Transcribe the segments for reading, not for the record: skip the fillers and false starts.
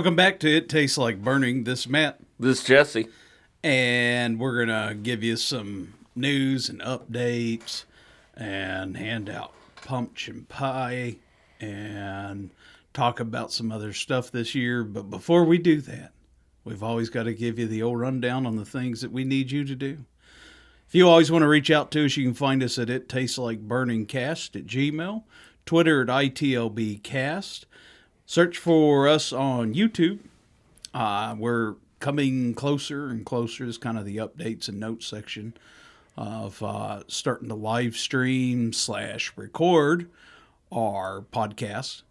Welcome back to It Tastes Like Burning. This is Matt. This is Jesse. And we're going to give you some news and updates and hand out pumpkin pie and talk about some other stuff this year. But before we do that, we've always got to give you the old rundown on the things that we need you to do. If you always want to reach out to us, you can find us at ittasteslikeburningcast at Gmail, Twitter at ITLBcast. Search for us on YouTube. We're coming closer and closer. Is kind of the updates and notes section of starting to live stream / record our podcast.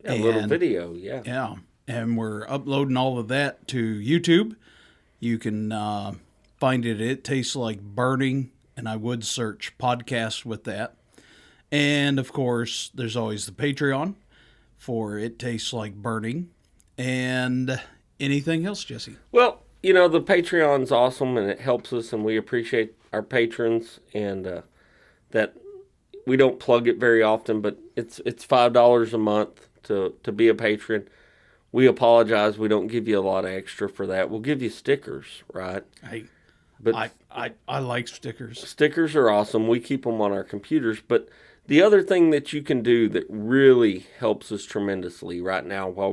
A little video, yeah. Yeah, and we're uploading all of that to YouTube. You can find it at It Tastes Like Burning, and I would search podcast with that. And, of course, there's always the Patreon for It Tastes Like Burning. And anything else, Jesse? Well, you know, the Patreon's awesome, and it helps us, and we appreciate our patrons, and that we don't plug it very often, but it's $5 a month to be a patron. We apologize. We don't give you a lot of extra for that. We'll give you stickers, right? But I like stickers. Stickers are awesome. We keep them on our computers. But the other thing that you can do that really helps us tremendously right now while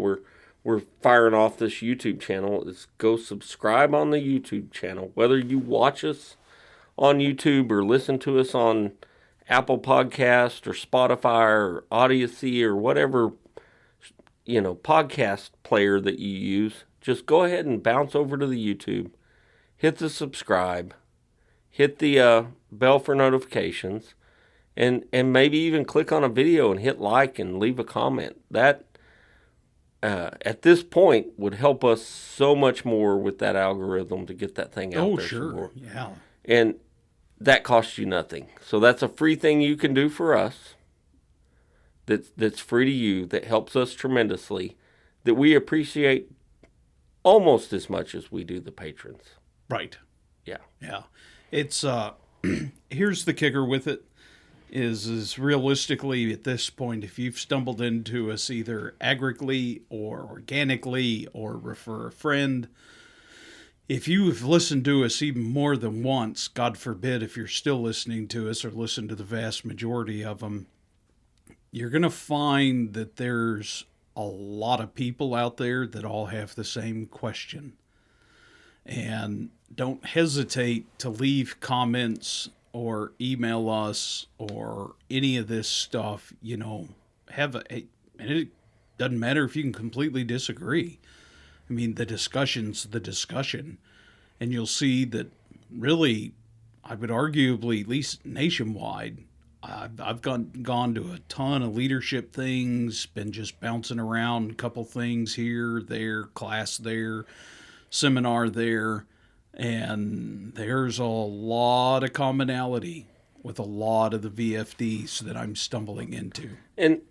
we're firing off this YouTube channel is go subscribe on the YouTube channel. Whether you watch us on YouTube or listen to us on Apple Podcast or Spotify or Odyssey or whatever, you know, podcast player that you use, just go ahead and bounce over to the YouTube. Hit the subscribe, hit the bell for notifications, and maybe even click on a video and hit like and leave a comment. That, at this point, would help us so much more with that algorithm to get that thing out there. Oh, sure, yeah. And that costs you nothing. So that's a free thing you can do for us that's free to you, that helps us tremendously, that we appreciate almost as much as we do the patrons. Right. Yeah. Yeah. It's here's the kicker with it is realistically at this point, if you've stumbled into us either agrically or organically or refer a friend, if you've listened to us even more than once, God forbid if you're still listening to us or listen to the vast majority of them, you're going to find that there's a lot of people out there that all have the same question. And don't hesitate to leave comments or email us or any of this stuff. You know, and it doesn't matter if you can completely disagree. I mean, the discussion's the discussion. And you'll see that really, I would arguably, at least nationwide, I've gone to a ton of leadership things, been just bouncing around a couple things here, there, class there, seminar there, and there's a lot of commonality with a lot of the VFDs that I'm stumbling into. And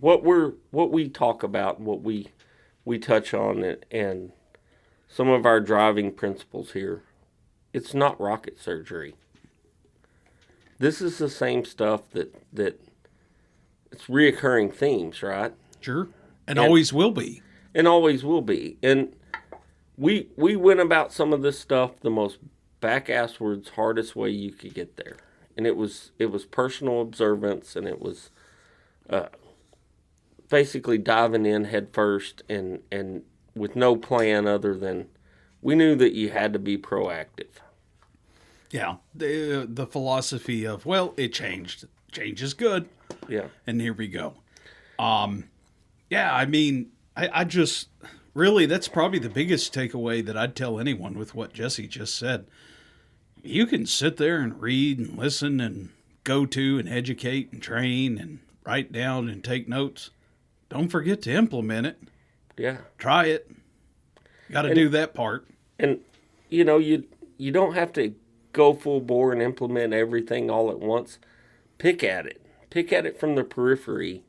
what we talk about, what we touch on, and some of our driving principles here, it's not rocket surgery. This is the same stuff that it's reoccurring themes, right? Sure. And always will be. And always will be. And we went about some of this stuff the most back-asswards, hardest way you could get there. And it was personal observance, and it was basically diving in head first and with no plan other than we knew that you had to be proactive. Yeah, the philosophy of, well, it changed. Change is good. Yeah. And here we go. Yeah, I mean, I just, really, that's probably the biggest takeaway that I'd tell anyone with what Jesse just said. You can sit there and read and listen and go to and educate and train and write down and take notes. Don't forget to implement it. Yeah. Try it. Got to do that part. And, you know, you don't have to go full bore and implement everything all at once. Pick at it. Pick at it from the periphery.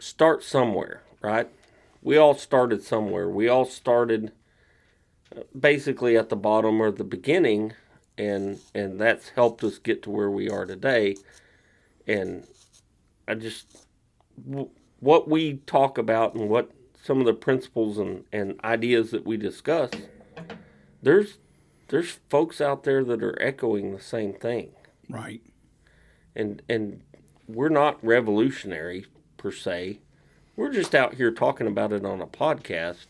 Start somewhere, right? We all started somewhere. We all started basically at the bottom or the beginning, and that's helped us get to where we are today. And what we talk about and what some of the principles and ideas that we discuss, there's folks out there that are echoing the same thing. Right. And we're not revolutionary per se. We're just out here talking about it on a podcast,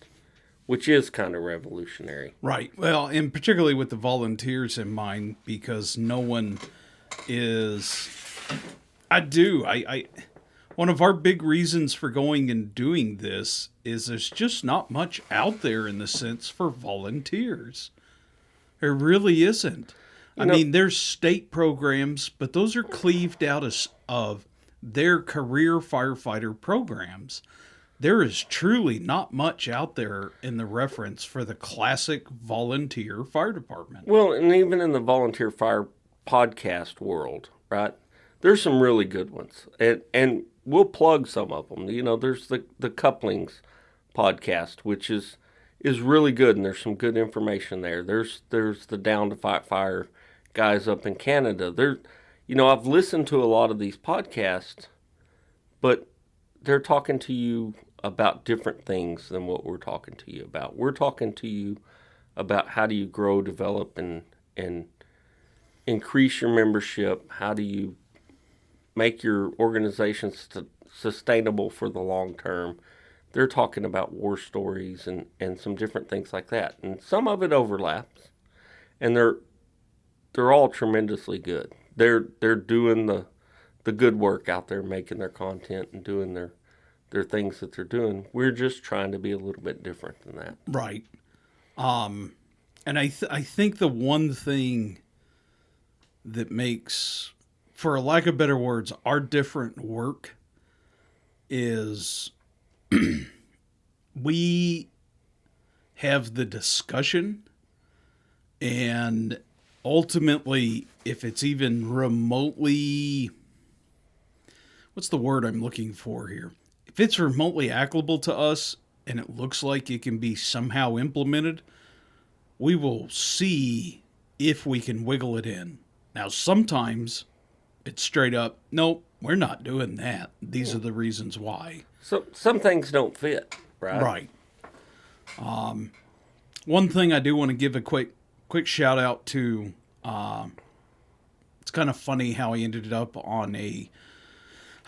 which is kind of revolutionary. Right. Well, and particularly with the volunteers in mind, because no one is. I one of our big reasons for going and doing this is there's just not much out there in the sense for volunteers. There really isn't. I mean, there's state programs, but those are cleaved out of their career firefighter programs. There is truly not much out there in the reference for the classic volunteer fire department. Well, and even in the volunteer fire podcast world, right? There's some really good ones, and we'll plug some of them. There's the Couplings podcast, which is really good, and there's some good information there. There's the Down to Fight Fire guys up in Canada. I've listened to a lot of these podcasts, but they're talking to you about different things than what we're talking to you about. We're talking to you about how do you grow, develop, and increase your membership. How do you make your organization sustainable for the long term? They're talking about war stories and some different things like that. And some of it overlaps. And they're all tremendously good. They're doing the good work out there, making their content and doing their things that they're doing. We're just trying to be a little bit different than that. Right. And I think the one thing that makes, for lack of better words, our different work is we have the discussion, and ultimately, if it's even remotely, what's the word I'm looking for here? If it's remotely applicable to us and it looks like it can be somehow implemented, we will see if we can wiggle it in. Now, sometimes it's straight up, nope, we're not doing that. These are the reasons why. So some things don't fit, right? Right. One thing I do want to give a quick shout out to, it's kind of funny how I ended up on I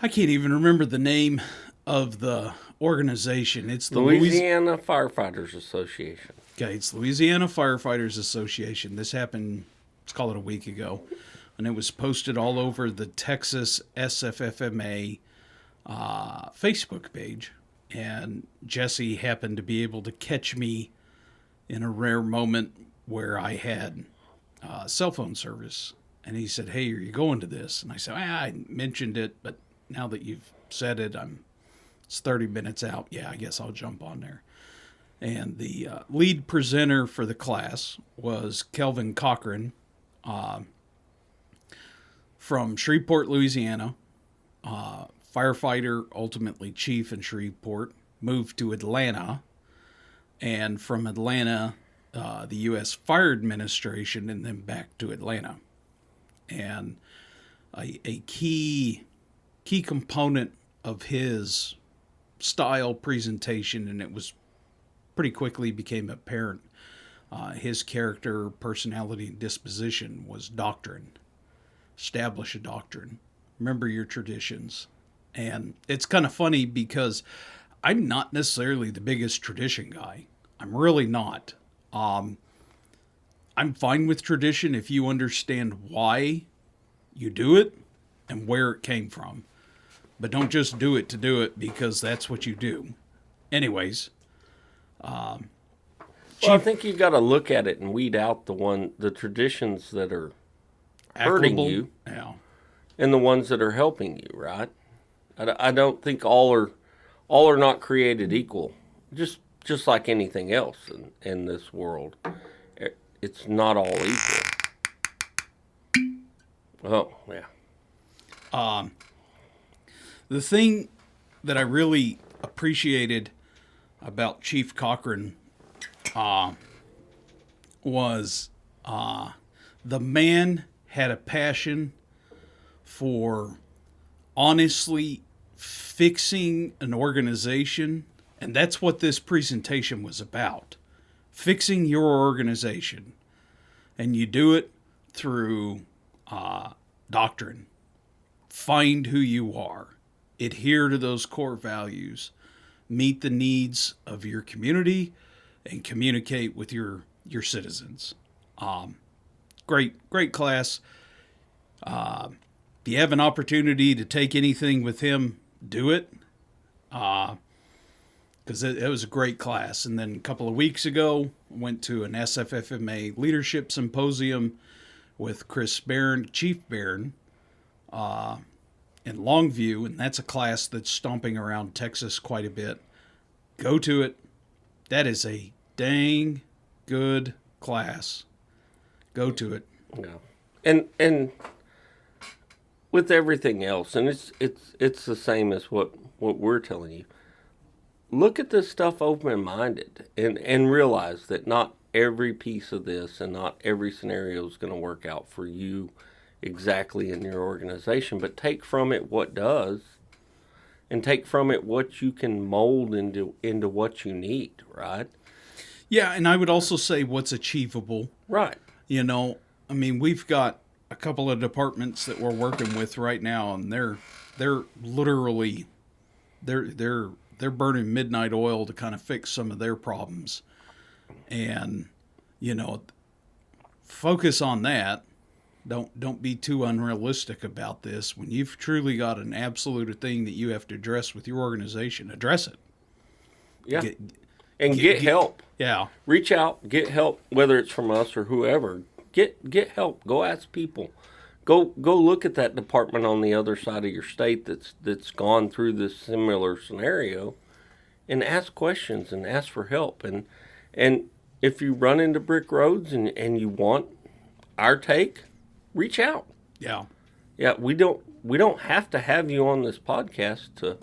can't even remember the name of the organization. It's the Louisiana Firefighters Association. Okay, it's Louisiana Firefighters Association. This happened, let's call it a week ago, and it was posted all over the Texas SFFMA Facebook page. And Jesse happened to be able to catch me in a rare moment where I had cell phone service. And he said, "Hey, are you going to this?" And I said, I mentioned it, but now that you've said it, it's 30 minutes out. Yeah, I guess I'll jump on there. And the lead presenter for the class was Kelvin Cochran from Shreveport, Louisiana, firefighter, ultimately chief in Shreveport, moved to Atlanta, and from Atlanta, the U.S. Fire Administration, and then back to Atlanta. And a key component of his style presentation, and it was pretty quickly became apparent, his character, personality, and disposition was doctrine. Establish a doctrine. Remember your traditions. And it's kind of funny because I'm not necessarily the biggest tradition guy. I'm really not. I'm fine with tradition if you understand why you do it and where it came from. But don't just do it to do it because that's what you do. Anyways. Well, I think you've got to look at it and weed out the traditions that are hurting you, yeah, and the ones that are helping you, right? I don't think all are not created equal. Just like anything else in this world, it's not all equal. Oh, yeah. The thing that I really appreciated about Chief Cochran was the man had a passion for honestly fixing an organization, and that's what this presentation was about, fixing your organization. And you do it through doctrine. Find who you are, adhere to those core values, meet the needs of your community, and communicate with your citizens. Great class. If you have an opportunity to take anything with him, do it. Because it was a great class. And then a couple of weeks ago, I went to an SFFMA leadership symposium with Chris Barron, Chief Barron, in Longview, and that's a class that's stomping around Texas quite a bit. Go to it. That is a dang good class. Go to it. Yeah. And with everything else, and it's the same as what we're telling you. Look at this stuff open-minded and realize that not every piece of this and not every scenario is going to work out for you exactly in your organization, but take from it what does and take from it what you can mold into what you need, right? Yeah, and I would also say what's achievable. Right. You know, I mean, we've got a couple of departments that we're working with right now, and they're literally they're burning midnight oil to kind of fix some of their problems. And, you know, focus on that. Don't be too unrealistic about this. When you've truly got an absolute thing that you have to address with your organization, address it. Yeah. Get help. Yeah. Reach out, get help, whether it's from us or whoever. Get help. Go ask people. Go look at that department on the other side of your state that's gone through this similar scenario, and ask questions and ask for help. And if you run into brick roads and you want our take, reach out. Yeah. Yeah, we don't have to have you on this podcast to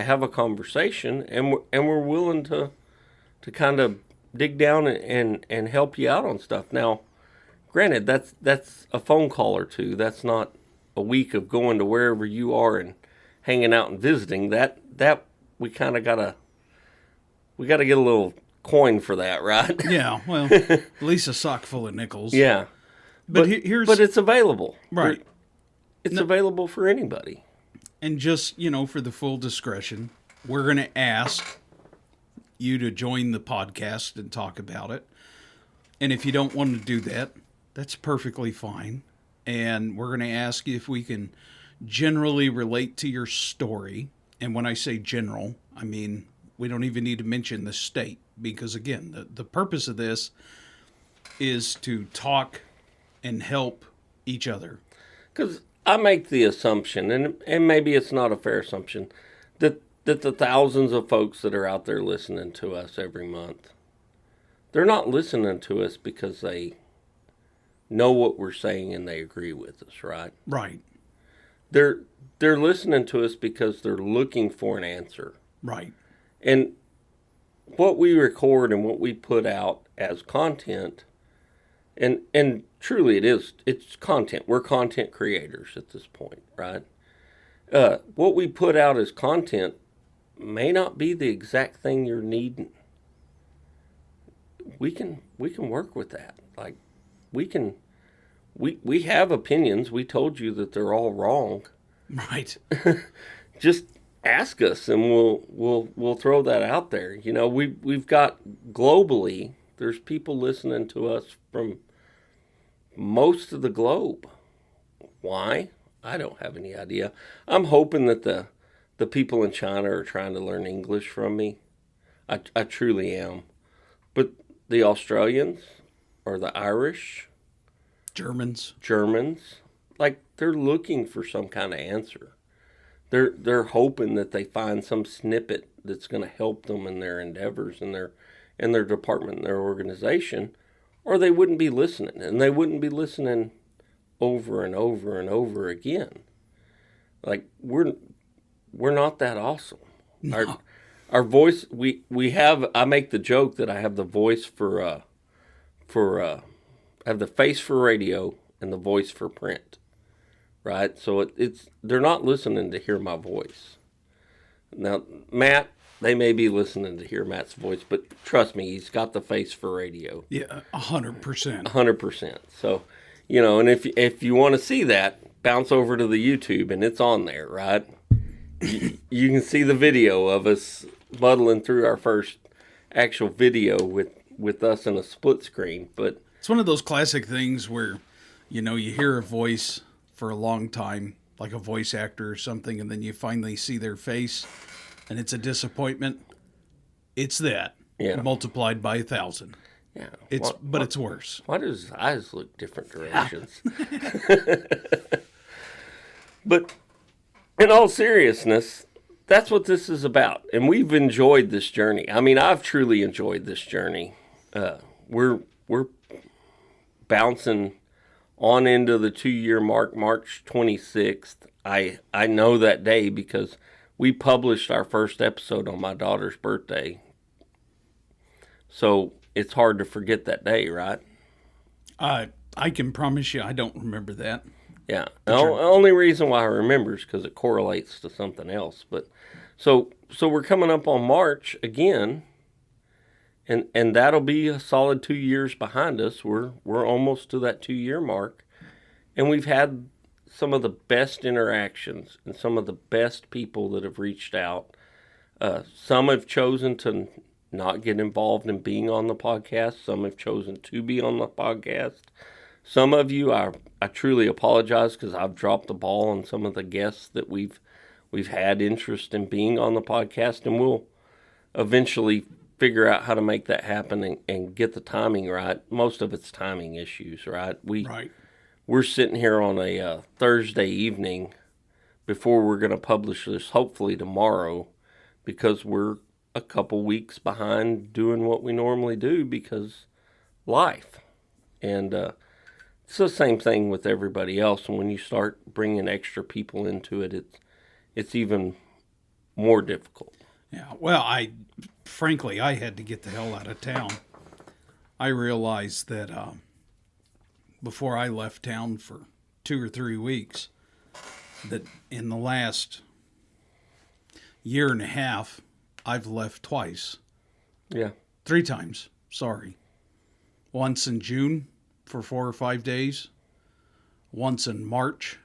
have a conversation, and we're willing to kind of dig down and help you out on stuff. Now, granted, that's a phone call or two. That's not a week of going to wherever you are and hanging out and visiting. That we kind of gotta get a little coin for that, right? Yeah. Well, at least a sock full of nickels. Yeah. But it's available. Right. It's available for anybody. And just, you know, for the full discretion, we're going to ask you to join the podcast and talk about it. And if you don't want to do that, that's perfectly fine. And we're going to ask you if we can generally relate to your story. And when I say general, I mean, we don't even need to mention the state. Because, again, the purpose of this is to talk and help each other. Because I make the assumption, and maybe it's not a fair assumption, that the thousands of folks that are out there listening to us every month, they're not listening to us because they know what we're saying and they agree with us, right? Right. They're listening to us because they're looking for an answer. Right. And what we record and what we put out as content, and truly it's content. We're content creators at this point, right? What we put out as content may not be the exact thing you're needing. We can work with that. Like we have opinions. We told you that they're all wrong. Right. Just ask us and we'll throw that out there. You know, we've got globally, there's people listening to us from most of the globe. Why? I don't have any idea. I'm hoping that the people in China are trying to learn English from me. I truly am. But the Australians or the Irish, Germans, like they're looking for some kind of answer. They're hoping that they find some snippet that's going to help them in their endeavors in their department, in their organization, or they wouldn't be listening, and they wouldn't be listening over and over and over again. Like we're not that awesome. No. Our voice, we have. I make the joke that I have the voice I have the face for radio and the voice for print. Right, so it's they're not listening to hear my voice. Now, Matt, they may be listening to hear Matt's voice, but trust me, he's got the face for radio. Yeah, 100%. 100%. So, and if you want to see that, bounce over to the YouTube, and it's on there, right? You can see the video of us muddling through our first actual video with us in a split screen. But it's one of those classic things where, you hear a voice for a long time, like a voice actor or something, and then you finally see their face, and it's a disappointment. It's that multiplied by 1,000. Yeah, but it's worse. Why does his eyes look different directions? But in all seriousness, that's what this is about, and we've enjoyed this journey. I mean, I've truly enjoyed this journey. We're bouncing on into the 2-year mark, March 26th. I know that day because we published our first episode on my daughter's birthday. So it's hard to forget that day, right? I can promise you I don't remember that. Yeah. The only reason why I remember is because it correlates to something else. But so we're coming up on March again, and that'll be a solid 2 years behind us. We're almost to that 2-year mark, and we've had some of the best interactions and some of the best people that have reached out. Some have chosen to not get involved in being on the podcast. Some have chosen to be on the podcast. Some of you, I truly apologize because I've dropped the ball on some of the guests that we've had interest in being on the podcast, and we'll eventually figure out how to make that happen and get the timing right. Most of it's timing issues, right? We're sitting here on a Thursday evening before we're going to publish this, hopefully tomorrow, because we're a couple weeks behind doing what we normally do because life. And it's the same thing with everybody else. And when you start bringing extra people into it, it's even more difficult. Yeah, well, frankly, I had to get the hell out of town. I realized that before I left town for 2 or 3 weeks, that in the last year and a half, I've left twice. Yeah. 3 times, sorry. Once in June for 4 or 5 days. Once in March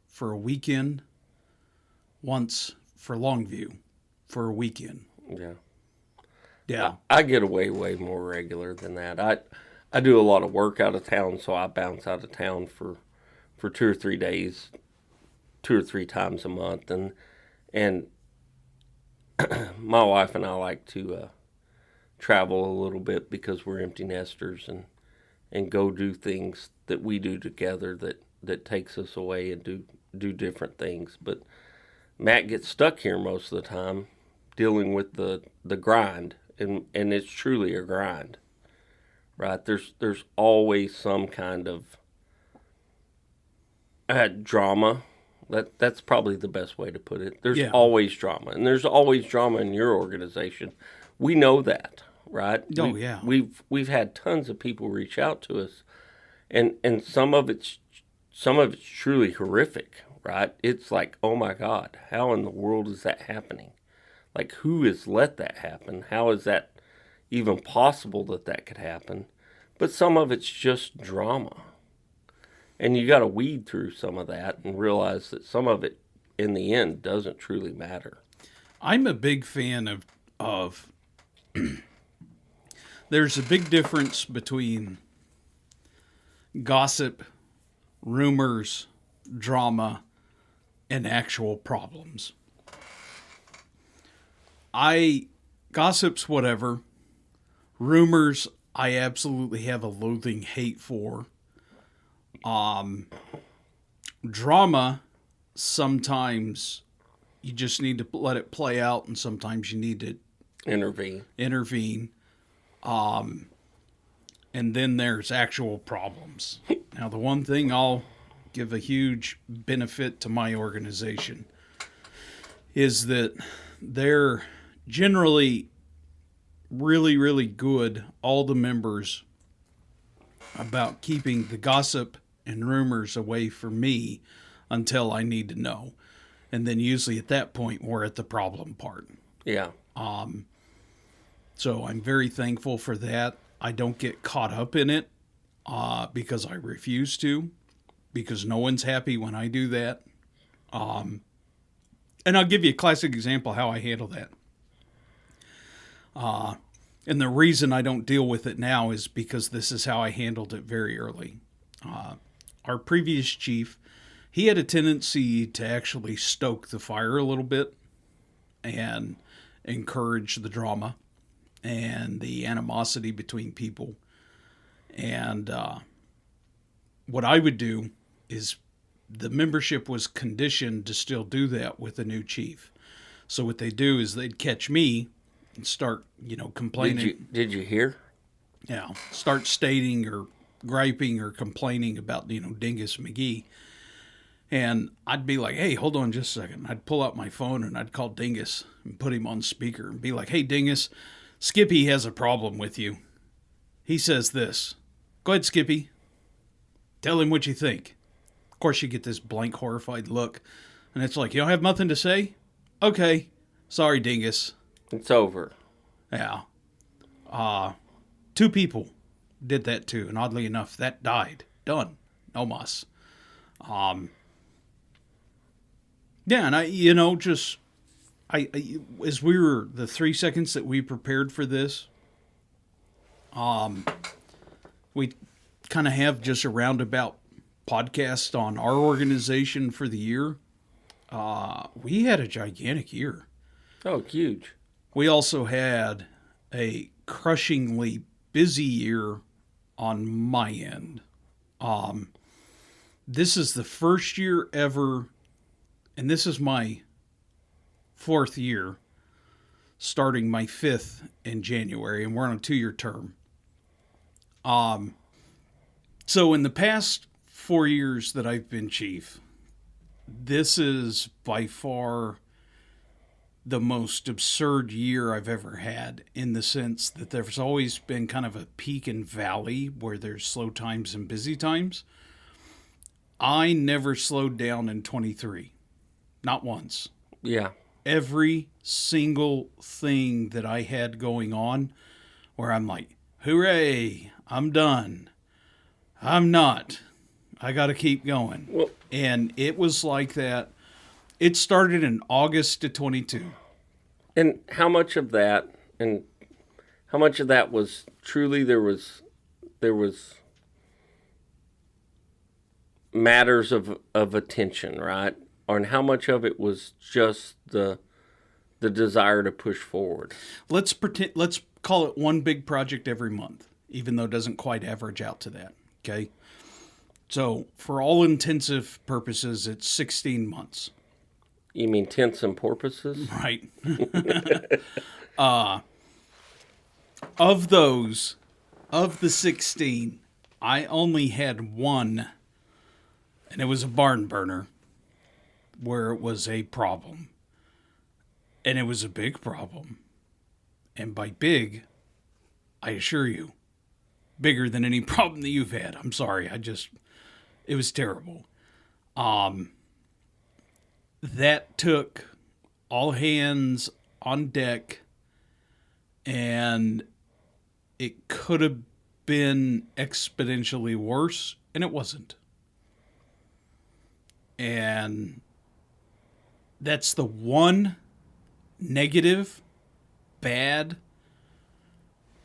for a weekend. Once for Longview for a weekend. Yeah. Yeah. I get away way more regular than that. I do a lot of work out of town, so I bounce out of town for 2 or 3 days, 2 or 3 times a month. And my wife and I like to travel a little bit because we're empty nesters and go do things that we do together that takes us away and do different things. But Matt gets stuck here most of the time dealing with the grind, and it's truly a grind, right? There's always some kind of drama. That's probably the best way to put it. There's always drama, and there's always drama in your organization. We know that, right? Oh, yeah. We've had tons of people reach out to us, and some of it's truly horrific, right? It's like, oh my God, how in the world is that happening? Like, who has let that happen? How is that even possible that could happen? But some of it's just drama. And you got to weed through some of that and realize that some of it, in the end, doesn't truly matter. I'm a big fan of there's a big difference between gossip, rumors, drama, and actual problems. Gossip's whatever. Rumors, I absolutely have a loathing hate for. Drama, sometimes you just need to let it play out, and sometimes you need to intervene. And then there's actual problems. Now, the one thing I'll give a huge benefit to my organization is that they're generally really, really good, all the members, about keeping the gossip and rumors away from me until I need to know. And then usually at that point, we're at the problem part. Yeah. So I'm very thankful for that. I don't get caught up in it because I refuse to, because no one's happy when I do that. And I'll give you a classic example how I handle that. And the reason I don't deal with it now is because this is how I handled it very early. Our previous chief, he had a tendency to actually stoke the fire a little bit and encourage the drama and the animosity between people. And what I would do is the membership was conditioned to still do that with the new chief. So what they do is they'd catch me and start, complaining. Did you hear? Yeah, start stating or griping or complaining about, Dingus McGee. And I'd be like, hey, hold on just a second. I'd pull out my phone and I'd call Dingus and put him on speaker and be like, hey, Dingus, Skippy has a problem with you. He says this. Go ahead, Skippy. Tell him what you think. Of course, you get this blank, horrified look. And it's like, you don't have nothing to say? Okay. Sorry, Dingus. It's over. Yeah. 2 people did that too. And oddly enough, that died. Done. No mas. Yeah, and as we were, the 3 seconds that we prepared for this, we kind of have just a roundabout podcast on our organization for the year. We had a gigantic year. Oh, huge. We also had a crushingly busy year on my end. This is the first year ever, and this is my 4th year, starting my 5th in January, and we're on a 2-year term. So in the past 4 years that I've been chief, this is by far the most absurd year I've ever had, in the sense that there's always been kind of a peak and valley where there's slow times and busy times. I never slowed down in 23. Not once. Yeah. Every single thing that I had going on where I'm like, hooray, I'm done. I'm not. I got to keep going. Well, And it was like that. It started in August of 22. and how much of that was truly there was matters of attention, right? Or and how much of it was just the desire to push forward? Let's call it one big project every month, even though it doesn't quite average out to that. Okay. So for all intensive purposes, it's 16 months. You mean tense and porpoises? Right. Of those, of the 16, I only had one, and it was a barn burner, where it was a problem. And it was a big problem. And by big, I assure you, bigger than any problem that you've had. I'm sorry. It was terrible. That took all hands on deck, and it could have been exponentially worse, and it wasn't. And that's the one negative, bad,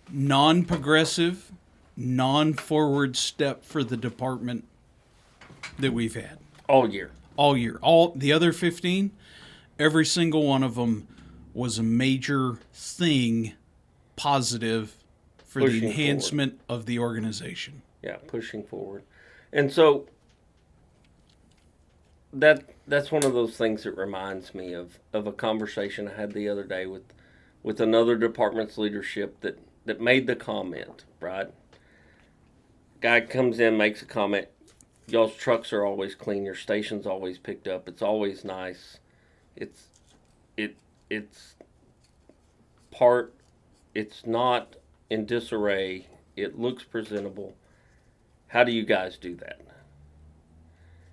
non-progressive, non-forward step for the department that we've had. All year. All year. All the other 15, every single one of them was a major thing, positive, for Pushing the enhancement of the organization. Yeah, pushing forward. And so that's one of those things that reminds me of a conversation I had the other day with another department's leadership that made the comment, right? Guy comes in, makes a comment. Y'all's trucks are always clean. Your station's always picked up. It's always nice. It's not in disarray. It looks presentable. How do you guys do that?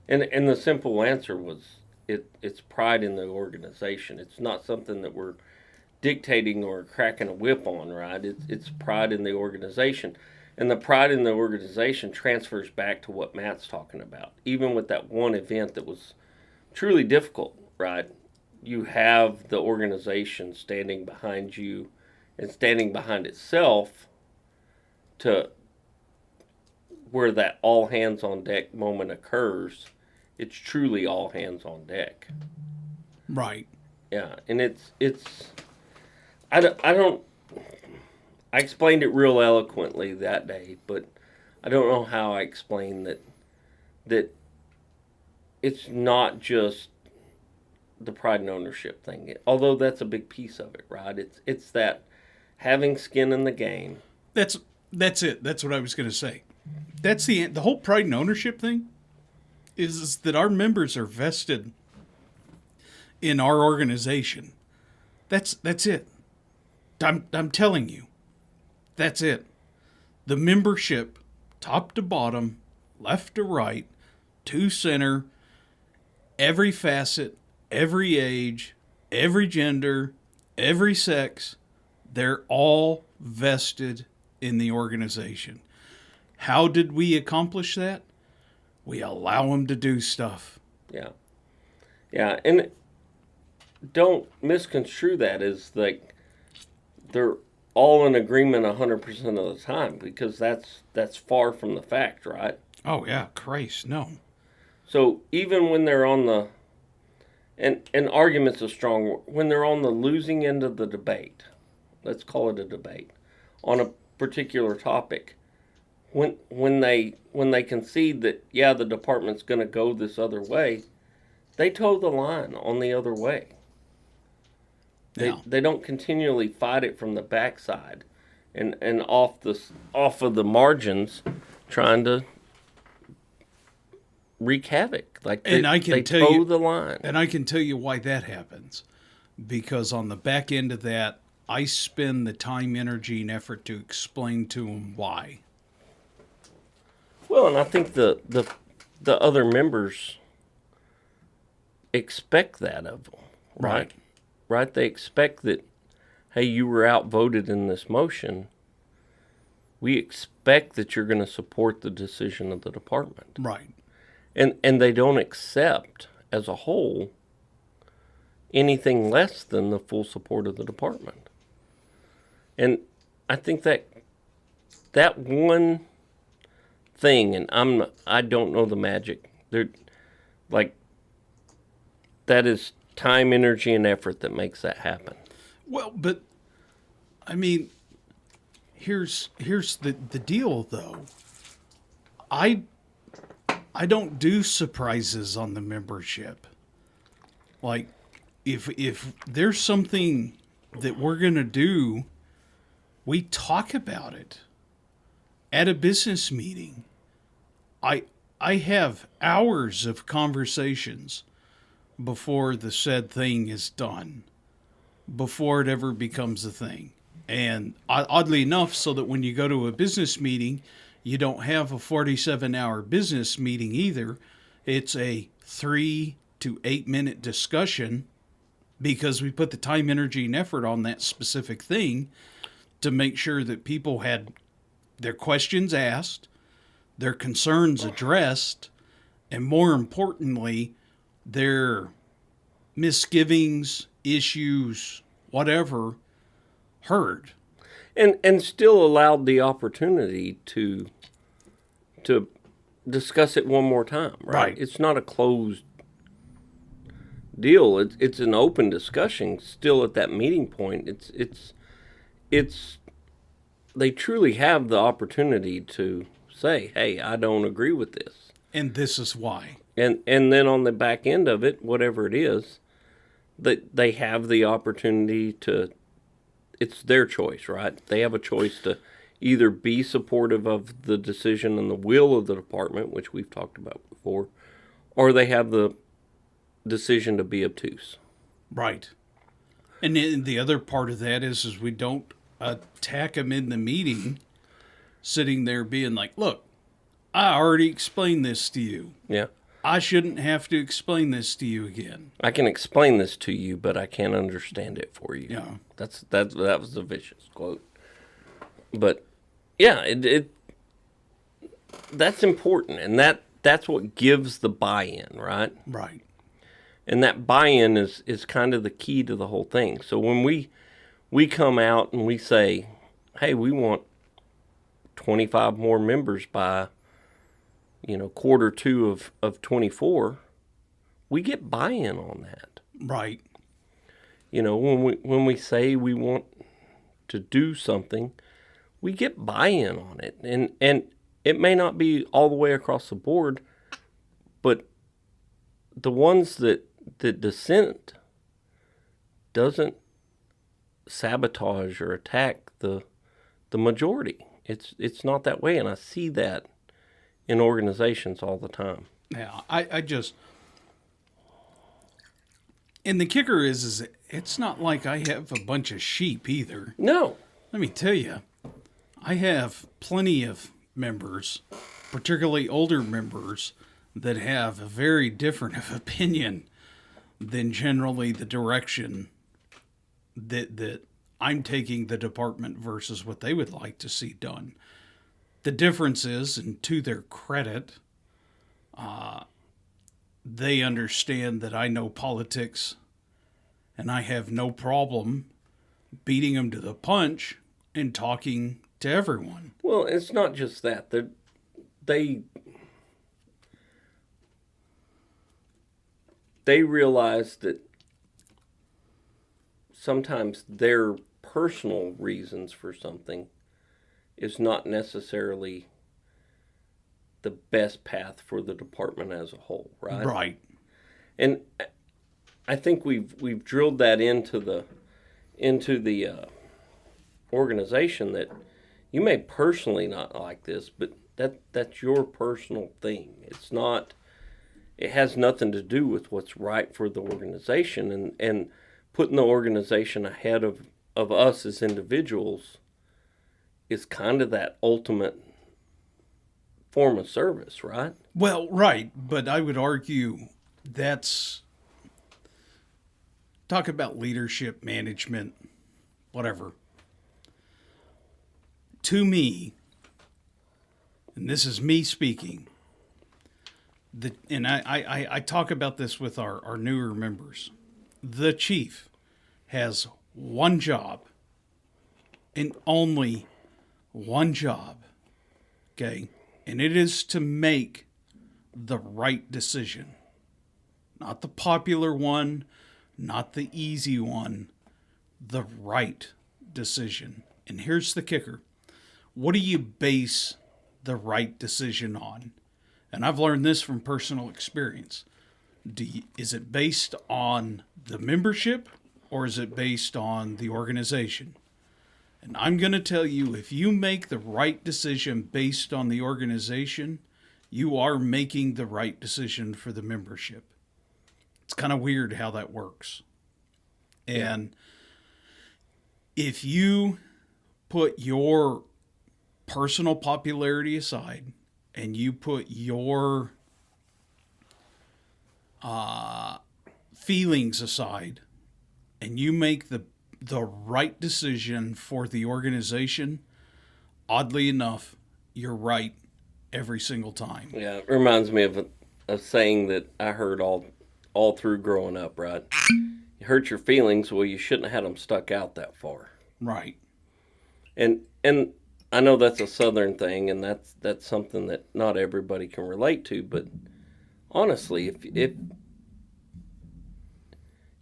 And the simple answer was, it's pride in the organization. It's not something that we're dictating or cracking a whip on, right? It's pride in the organization. And the pride in the organization transfers back to what Matt's talking about. Even with that one event that was truly difficult, right? You have the organization standing behind you and standing behind itself to where that all hands on deck moment occurs. It's truly all hands on deck. Right. Yeah, and I explained it real eloquently that day, but I don't know how I explained that it's not just the pride and ownership thing. Although that's a big piece of it, right? It's that having skin in the game. That's it. That's what I was going to say. That's the whole pride and ownership thing is that our members are vested in our organization. That's it. I'm telling you. That's it. The membership, top to bottom, left to right, to center, every facet, every age, every gender, every sex, they're all vested in the organization. How did we accomplish that? We allow them to do stuff. Yeah. Yeah, and don't misconstrue that as like they're all in agreement 100% of the time, because that's far from the fact, right? Oh, yeah, Christ, no. So even when they're on the, and argument's a strong word, when they're on the losing end of the debate, let's call it a debate, on a particular topic, when they concede that, yeah, the department's going to go this other way, they toe the line on the other way. They don't continually fight it from the backside and off of the margins, trying to wreak havoc. Like they toe the line. And I can tell you why that happens. Because on the back end of that, I spend the time, energy, and effort to explain to them why. Well, and I think the other members expect that of them, right? Right? They expect that, hey, you were outvoted in this motion. We expect that you're going to support the decision of the department. Right. And they don't accept, as a whole, anything less than the full support of the department. And I think that one thing, and I don't know the magic. That is time, energy, and effort that makes that happen. Well, but I mean, here's the deal though. I don't do surprises on the membership. Like if there's something that we're going to do, we talk about it at a business meeting. I have hours of conversations before the said thing is done, before it ever becomes a thing. And oddly enough, so that when you go to a business meeting, you don't have a 47-hour business meeting either. It's a 3 to 8 minute discussion, because we put the time, energy, and effort on that specific thing to make sure that people had their questions asked, their concerns addressed, and more importantly, their misgivings, issues, whatever, heard. And still allowed the opportunity to discuss it one more time, right? It's not a closed deal. It's an open discussion still at that meeting point. It's they truly have the opportunity to say, hey, I don't agree with this. And this is why. And then on the back end of it, whatever it is, that they have the opportunity to, it's their choice, right? They have a choice to either be supportive of the decision and the will of the department, which we've talked about before, or they have the decision to be obtuse. Right. And then the other part of that is we don't attack them in the meeting, sitting there being like, look, I already explained this to you. Yeah. I shouldn't have to explain this to you again. I can explain this to you, but I can't understand it for you. Yeah. That was a vicious quote. But yeah, it that's important, and that's what gives the buy-in, right? Right. And that buy-in is kind of the key to the whole thing. So when we come out and we say, hey, we want 25 more members by, quarter two of 24, we get buy-in on that. Right. When we say we want to do something, we get buy-in on it. And it may not be all the way across the board, but the ones that dissent doesn't sabotage or attack the majority. It's not that way, and I see that in organizations all the time. Yeah, I just... And the kicker is it's not like I have a bunch of sheep either. No. Let me tell you, I have plenty of members, particularly older members, that have a very different of opinion than generally the direction that I'm taking the department versus what they would like to see done. The difference is, and to their credit, they understand that I know politics, and I have no problem beating them to the punch and talking to everyone. Well, it's not just that. They realize that sometimes their personal reasons for something is not necessarily the best path for the department as a whole, right? Right. And I think we've drilled that into the organization, that you may personally not like this, but that's your personal thing. It has nothing to do with what's right for the organization, and putting the organization ahead of us as individuals is kind of that ultimate form of service, right? Well, right, but I would argue that's... Talk about leadership, management, whatever. To me, and this is me speaking, and I talk about this with our newer members. The chief has one job, and only one job, okay? And it is to make the right decision. Not the popular one, not the easy one, the right decision. And here's the kicker. What do you base the right decision on? And I've learned this from personal experience. Is it based on the membership, or is it based on the organization? And I'm going to tell you, if you make the right decision based on the organization, you are making the right decision for the membership. It's kind of weird how that works. And if you put your personal popularity aside and you put your feelings aside and you make the right decision for the organization, oddly enough, you're right every single time. Yeah, it reminds me of a saying that I heard all through growing up, right? You hurt your feelings, well, you shouldn't have had them stuck out that far. Right. And I know that's a Southern thing, and that's something that not everybody can relate to, but honestly, if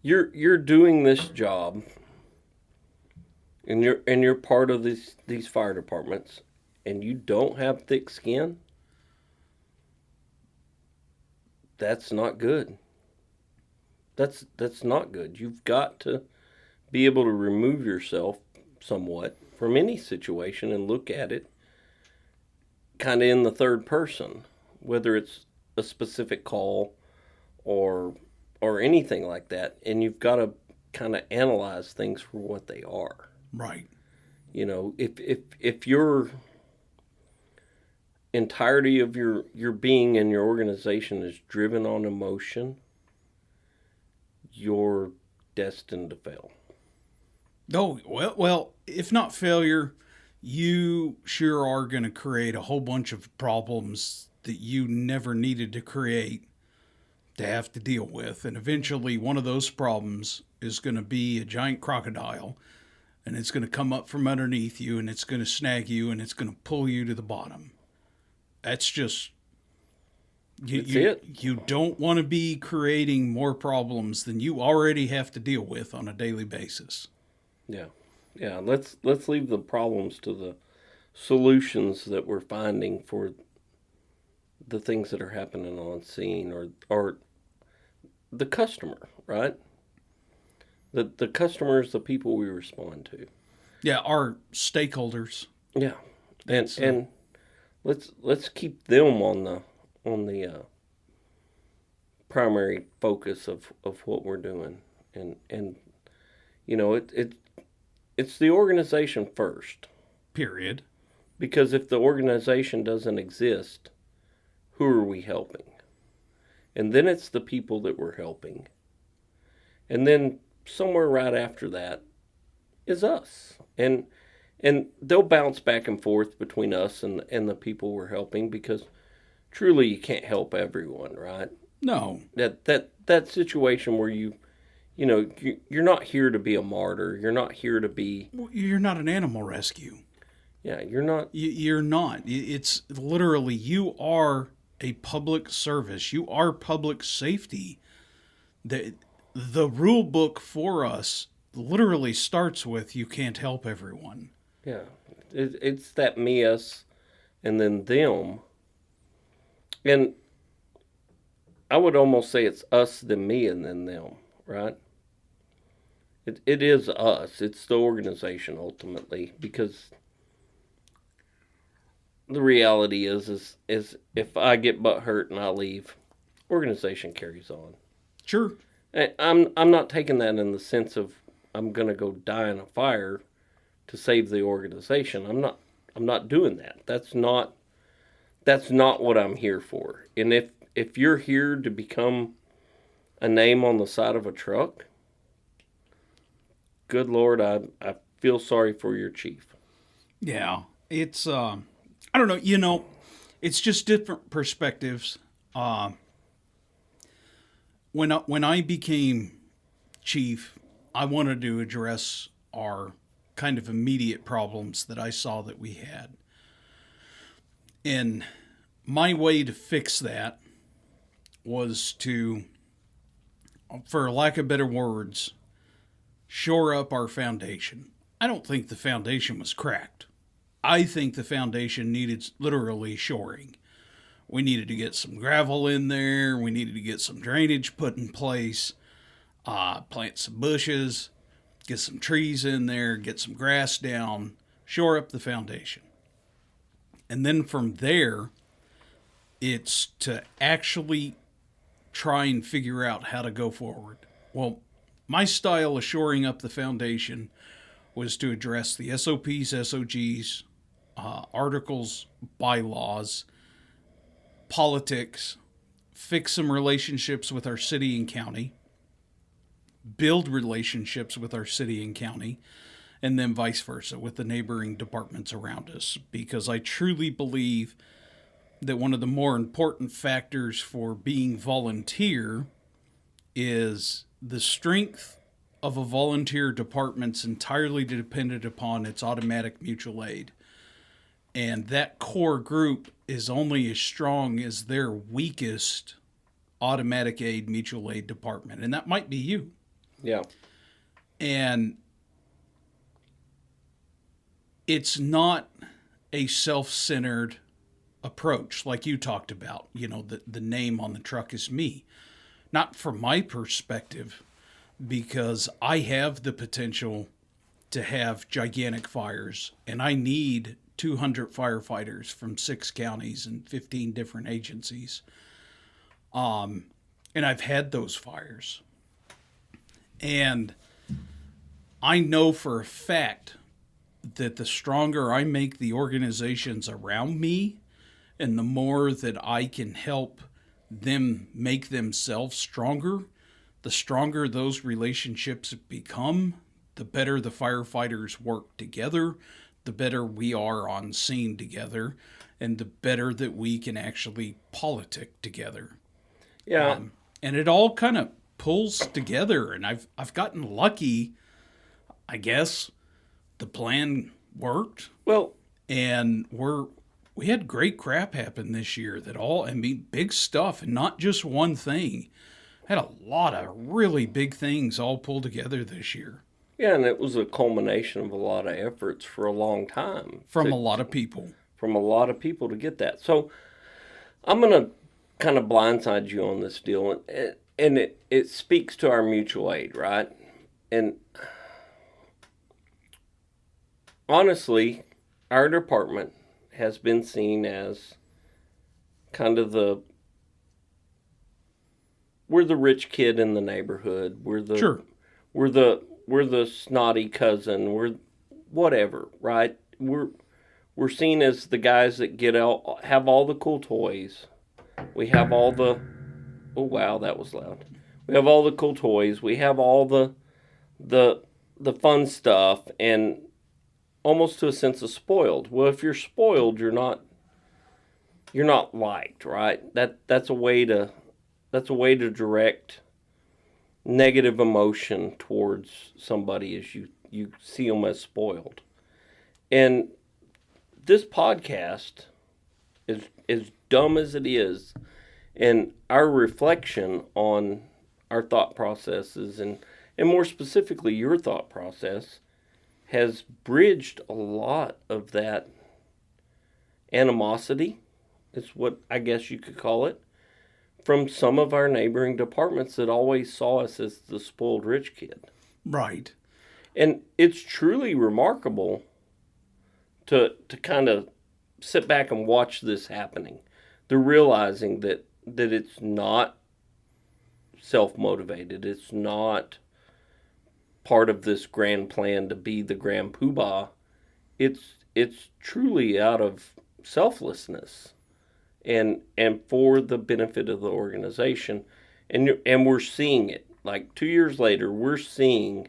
you're doing this job and you're part of these fire departments and you don't have thick skin, that's not good. That's not good. You've got to be able to remove yourself somewhat from any situation and look at it kind of in the third person, whether it's a specific call or anything like that. And you've got to kind of analyze things for what they are. Right. You know, if you're entirety of your being and your organization is driven on emotion, you're destined to fail. Oh, well, if not failure, you sure are going to create a whole bunch of problems that you never needed to create to have to deal with. And eventually, one of those problems is going to be a giant crocodile, and it's going to come up from underneath you, and it's going to snag you, and it's going to pull you to the bottom. That's just. That's it. You don't want to be creating more problems than you already have to deal with on a daily basis. Yeah. Yeah. Let's leave the problems to the solutions that we're finding for the things that are happening on scene, or the customer, right? The customer is the people we respond to. Yeah, our stakeholders. Yeah. And let's keep them on the primary focus of what we're doing. And it's the organization first. Period. Because if the organization doesn't exist, who are we helping? And then it's the people that we're helping. And then somewhere right after that is us. And they'll bounce back and forth between us and the people we're helping, because truly you can't help everyone, right? No. That situation where you're not here to be a martyr. You're not here to be. You're not an animal rescue. Yeah, you're not. You're not. It's literally, you are a public service. You are public safety. The rule book for us literally starts with, you can't help everyone. Yeah, it's that me, us, and then them. And I would almost say it's us, then me, and then them, right? It is us. It's the organization ultimately, because the reality is if I get butt hurt and I leave, organization carries on. Sure. I'm not taking that in the sense of I'm gonna go die in a fire to save the organization. I'm not doing that. That's not what I'm here for. And if you're here to become a name on the side of a truck, good Lord, I feel sorry for your chief. Yeah. It's I don't know, it's just different perspectives. When I became chief, I wanted to address our kind of immediate problems that I saw that we had. And my way to fix that was to, for lack of better words, shore up our foundation. I don't think the foundation was cracked. I think the foundation needed literally shoring. We needed to get some gravel in there. We needed to get some drainage put in place, plant some bushes, get some trees in there, get some grass down, shore up the foundation. And then from there, it's to actually try and figure out how to go forward. Well, my style of shoring up the foundation was to address the SOPs, SOGs, articles, bylaws, politics, fix some relationships with our city and county, build relationships with our city and county, and then vice versa with the neighboring departments around us. Because I truly believe that one of the more important factors for being volunteer is the strength of a volunteer department's entirely dependent upon its automatic mutual aid. And that core group is only as strong as their weakest automatic aid mutual aid department. And that might be you. Yeah. And it's not a self-centered approach like you talked about. The name on the truck is me. Not from my perspective, because I have the potential to have gigantic fires, and I need 200 firefighters from 6 counties and 15 different agencies. And I've had those fires. And I know for a fact that the stronger I make the organizations around me, And the more that I can help them make themselves stronger, the stronger those relationships become, the better the firefighters work together, the better we are on scene together, and the better that we can actually politic together. Yeah. And it all kind of pulls together. And I've gotten lucky, I guess. The plan worked, Well, and we had great crap happen this year. Big stuff, and not just one thing. Had a lot of really big things all pulled together this year yeah, and it was a culmination of a lot of efforts for a long time from a lot of people. from a lot of people to get that. So I'm going to kind of blindside you on this deal, and it speaks to our mutual aid, right? And honestly, our department has been seen as kind of we're the rich kid in the neighborhood. Sure. We're the snotty cousin. We're whatever, right? We're seen as the guys that have all the cool toys. We have all the oh wow, that was loud. We have all the cool toys. We have all the fun stuff, and almost to a sense of spoiled. Well, if you're spoiled, you're not liked, right? That's a way to direct negative emotion towards somebody as you see them as spoiled. And this podcast is as dumb as it is, and our reflection on our thought processes and more specifically your thought process has bridged a lot of that animosity, is what I guess you could call it, from some of our neighboring departments that always saw us as the spoiled rich kid. Right. And it's truly remarkable to kind of sit back and watch this happening. They're realizing that it's not self-motivated. It's not part of this grand plan to be the grand poobah. It's truly out of selflessness and for the benefit of the organization. And we're seeing it. Like 2 years later, we're seeing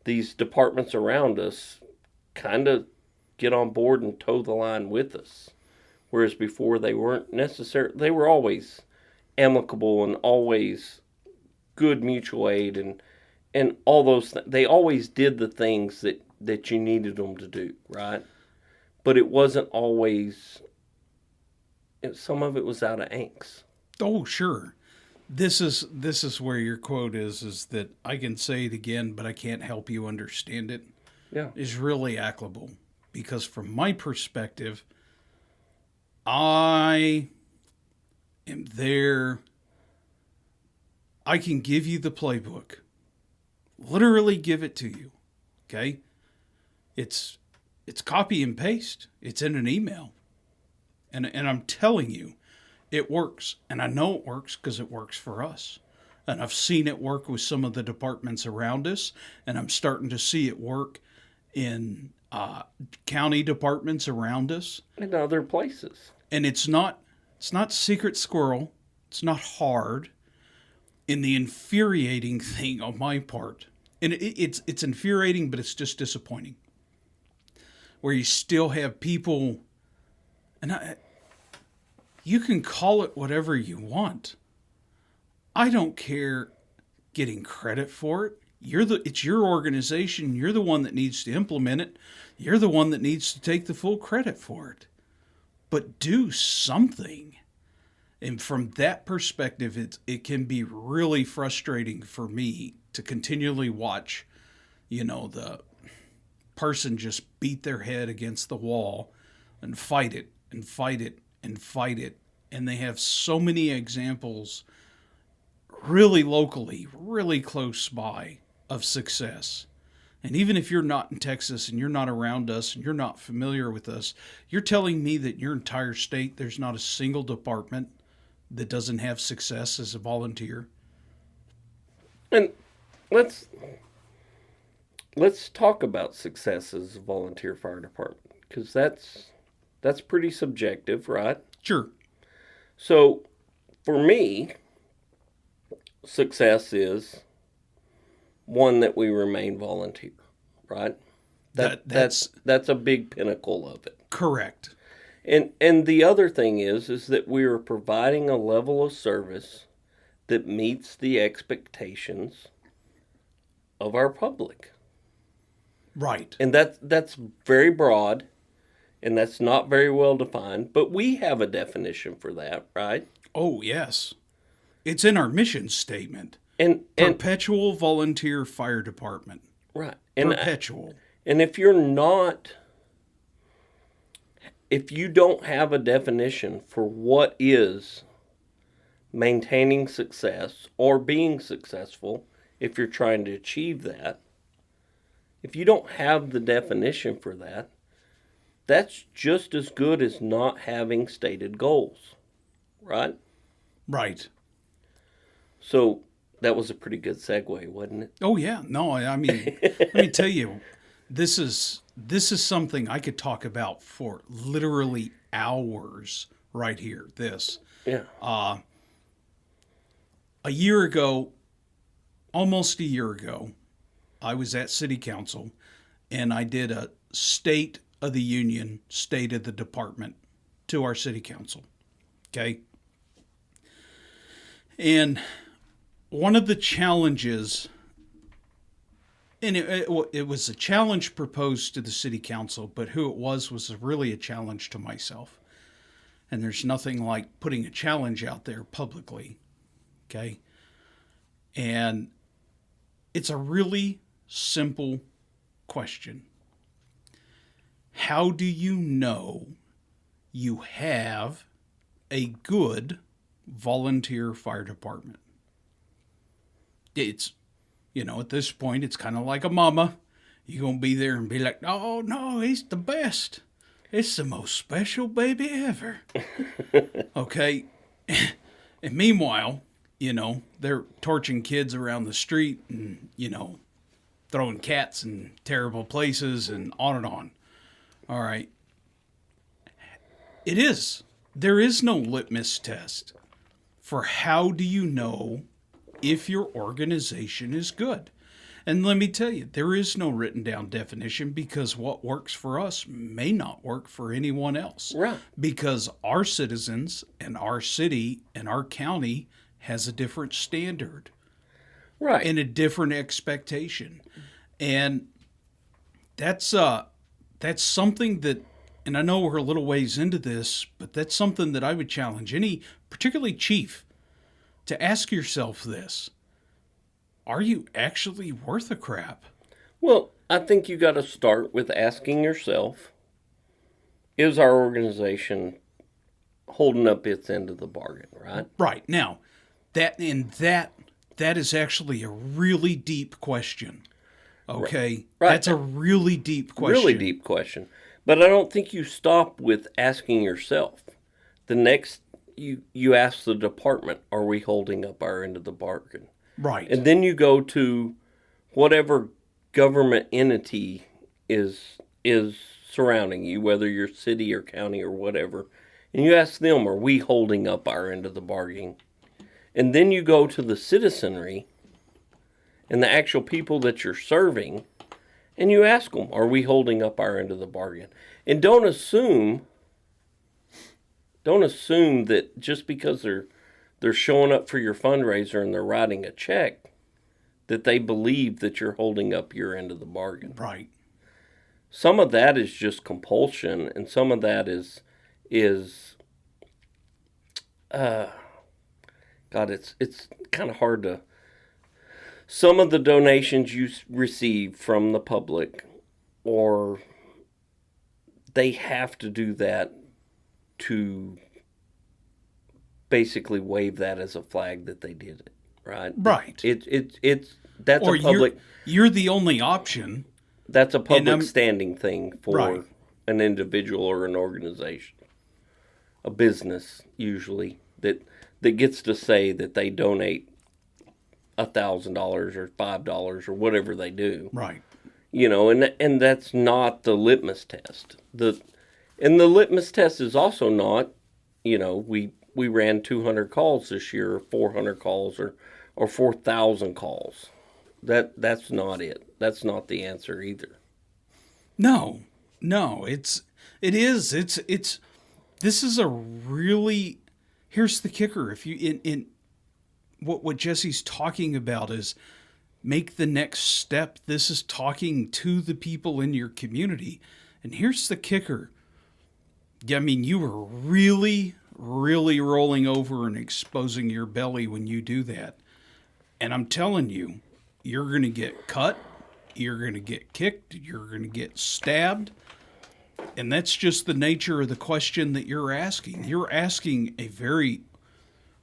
these departments around us kind of get on board and toe the line with us. Whereas before they weren't necessarily, they were always amicable and always good mutual aid and all those things. They always did the things that you needed them to do, right? But it wasn't always, some of it was out of angst. Oh, sure. This is where your quote is that I can say it again, but I can't help you understand it. Yeah. Is really applicable. Because from my perspective, I am there. I can give you the playbook. Literally give it to you. Okay? It's copy and paste. It's in an email. And I'm telling you, it works. And I know it works because it works for us. And I've seen it work with some of the departments around us. And I'm starting to see it work in county departments around us. And other places. And it's not secret squirrel. It's not hard. And the infuriating thing on my part, and it's infuriating, but it's just disappointing, where you still have people, and you can call it whatever you want. I don't care getting credit for it. It's your organization. You're the one that needs to implement it. You're the one that needs to take the full credit for it. But do something. And from that perspective, it can be really frustrating for me to continually watch, the person just beat their head against the wall and fight it and fight it and fight it. And they have so many examples really locally, really close by of success. And even if you're not in Texas and you're not around us and you're not familiar with us, you're telling me that in your entire state there's not a single department that doesn't have success as a volunteer? And let's talk about success as a volunteer fire department, because that's pretty subjective, right? Sure. So for me, success is one that we remain volunteer, right? That's That's a big pinnacle of it. correct. And the other thing is that we are providing a level of service that meets the expectations of our public. Right. And that's very broad, and that's not very well defined, but we have a definition for that, right? Oh, yes. It's in our mission statement. And Perpetual volunteer fire department. right. Perpetual. And if you don't have a definition for what is maintaining success or being successful, if you're trying to achieve that, if you don't have the definition for that, that's just as good as not having stated goals, right? Right. So that was a pretty good segue, wasn't it? Oh, yeah. No, I mean, let me tell you, this is something I could talk about for literally hours right here. This. Yeah. A year ago, almost a year ago, I was at City Council and I did a State of the Union, State of the Department to our City Council. Okay. And one of the challenges, and it was a challenge proposed to the City Council, but who it was really a challenge to myself. And there's nothing like putting a challenge out there publicly. Okay. And it's a really simple question. How do you know you have a good volunteer fire department? It's, at this point, it's kind of like a mama. You're going to be there and be like, oh, no, he's the best. It's the most special baby ever. Okay. And meanwhile, they're torching kids around the street and, throwing cats in terrible places and on and on. All right. There is no litmus test for how do you know if your organization is good. And let me tell you, there is no written down definition because what works for us may not work for anyone else. Right. Because our citizens and our city and our county has a different standard. Right. And a different expectation. And that's something that, and I know we're a little ways into this, but that's something that I would challenge any, particularly chief, to ask yourself this. Are you actually worth a crap? Well, I think you got to start with asking yourself, is our organization holding up its end of the bargain, right? Right. Now, that is actually a really deep question. Okay? Right. That's a really deep question. Really deep question. But I don't think you stop with asking yourself. The next, you ask the department, are we holding up our end of the bargain? Right. And then you go to whatever government entity is surrounding you, whether you're city or county or whatever, and you ask them, are we holding up our end of the bargain? And then you go to the citizenry and the actual people that you're serving, and you ask them, are we holding up our end of the bargain? And don't assume that just because they're showing up for your fundraiser and they're writing a check, that they believe that you're holding up your end of the bargain. Right. Some of that is just compulsion, and some of that is it's kind of hard to. Some of the donations you receive from the public, or they have to do that to basically wave that as a flag that they did it, right? Right. That's or a public. You're the only option. That's a public standing thing for right. an individual or an organization, a business usually that gets to say that they donate $1,000 or $5 or whatever they do. Right. And that's not the litmus test. The litmus test is also not, we ran 200 calls this year, or 400 calls, or 4,000 calls. That's not it. That's not the answer either. No, no, it is. It's this is a really, here's the kicker. If you in what Jesse's talking about is make the next step. This is talking to the people in your community. And here's the kicker. I mean, you were really, really rolling over and exposing your belly when you do that. And I'm telling you, you're going to get cut, you're going to get kicked, you're going to get stabbed. And that's just the nature of the question that you're asking. You're asking a very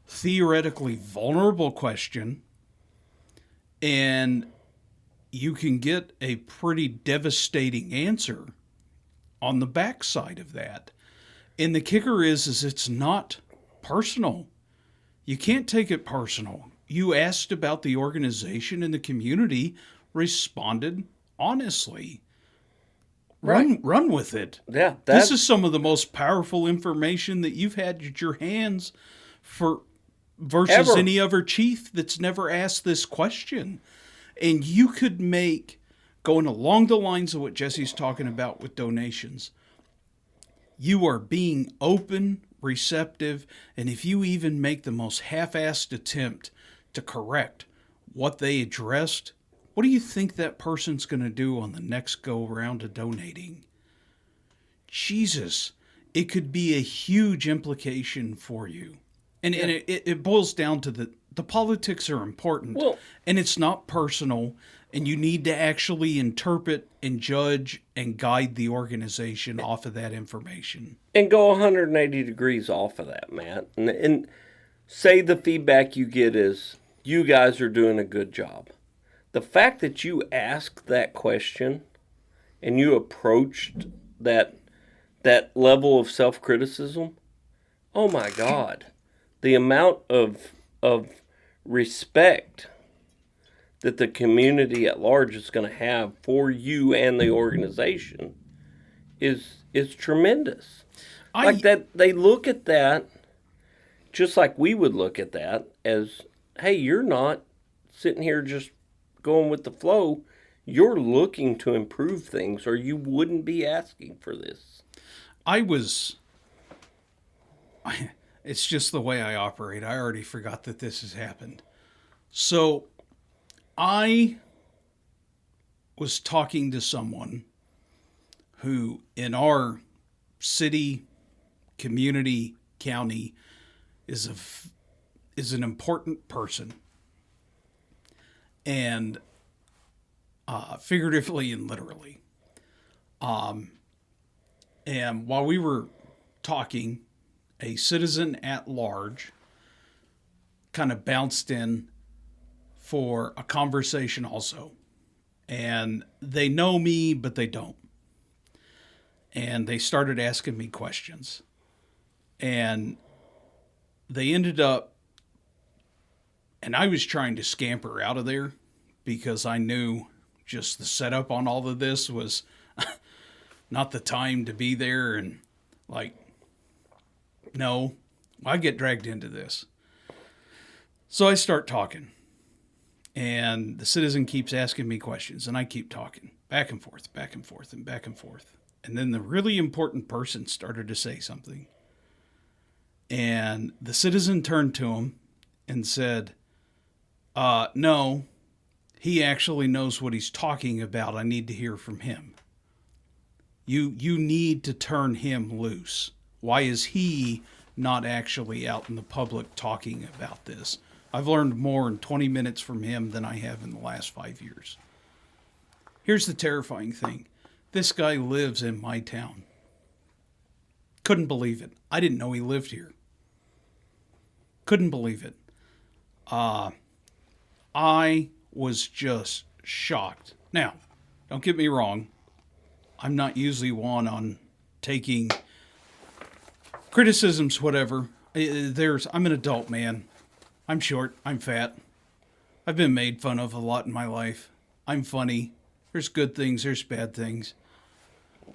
theoretically vulnerable question, and you can get a pretty devastating answer on the backside of that. And the kicker is it's not personal. You can't take it personal. You asked about the organization, and the community responded honestly. Run with it. Yeah, this is some of the most powerful information that you've had at your hands for versus ever. Any other chief that's never asked this question. And you could make, going along the lines of what Jesse's talking about with donations, you are being open, receptive, and if you even make the most half-assed attempt to correct what they addressed, what do you think that person's going to do on the next go-round of donating? Jesus, it could be a huge implication for you. And it boils down to the politics are important, Well, and it's not personal, and you need to actually interpret and judge and guide the organization off of that information. and go 180 degrees off of that, Matt. And say the feedback you get is, you guys are doing a good job. The fact that you asked that question and you approached that level of self-criticism, oh my God. The amount of respect that the community at large is going to have for you and the organization is tremendous. Like that, they look at that just like we would look at that as, hey, you're not sitting here just going with the flow. You're looking to improve things, or you wouldn't be asking for this. It's just the way I operate. I already forgot that this has happened. So I was talking to someone who in our city, community, county is an important person. And figuratively and literally. And while we were talking, a citizen at large kind of bounced in for a conversation also. And they know me, but they don't. And they started asking me questions. And they ended up, and I was trying to scamper out of there because I knew just the setup on all of this was not the time to be there. And like, no, I get dragged into this. So I start talking. And the citizen keeps asking me questions, and I keep talking back and forth, back and forth, and back and forth. And then the really important person started to say something. And the citizen turned to him and said, no, he actually knows what he's talking about. I need to hear from him. You need to turn him loose. Why is he not actually out in the public talking about this? I've learned more in 20 minutes from him than I have in the last 5 years. Here's the terrifying thing. This guy lives in my town. Couldn't believe it. I didn't know he lived here. Couldn't believe it. I was just shocked. Now, don't get me wrong. I'm not usually one on taking criticisms, whatever. I'm an adult man. I'm short. I'm fat. I've been made fun of a lot in my life. I'm funny. There's good things. There's bad things.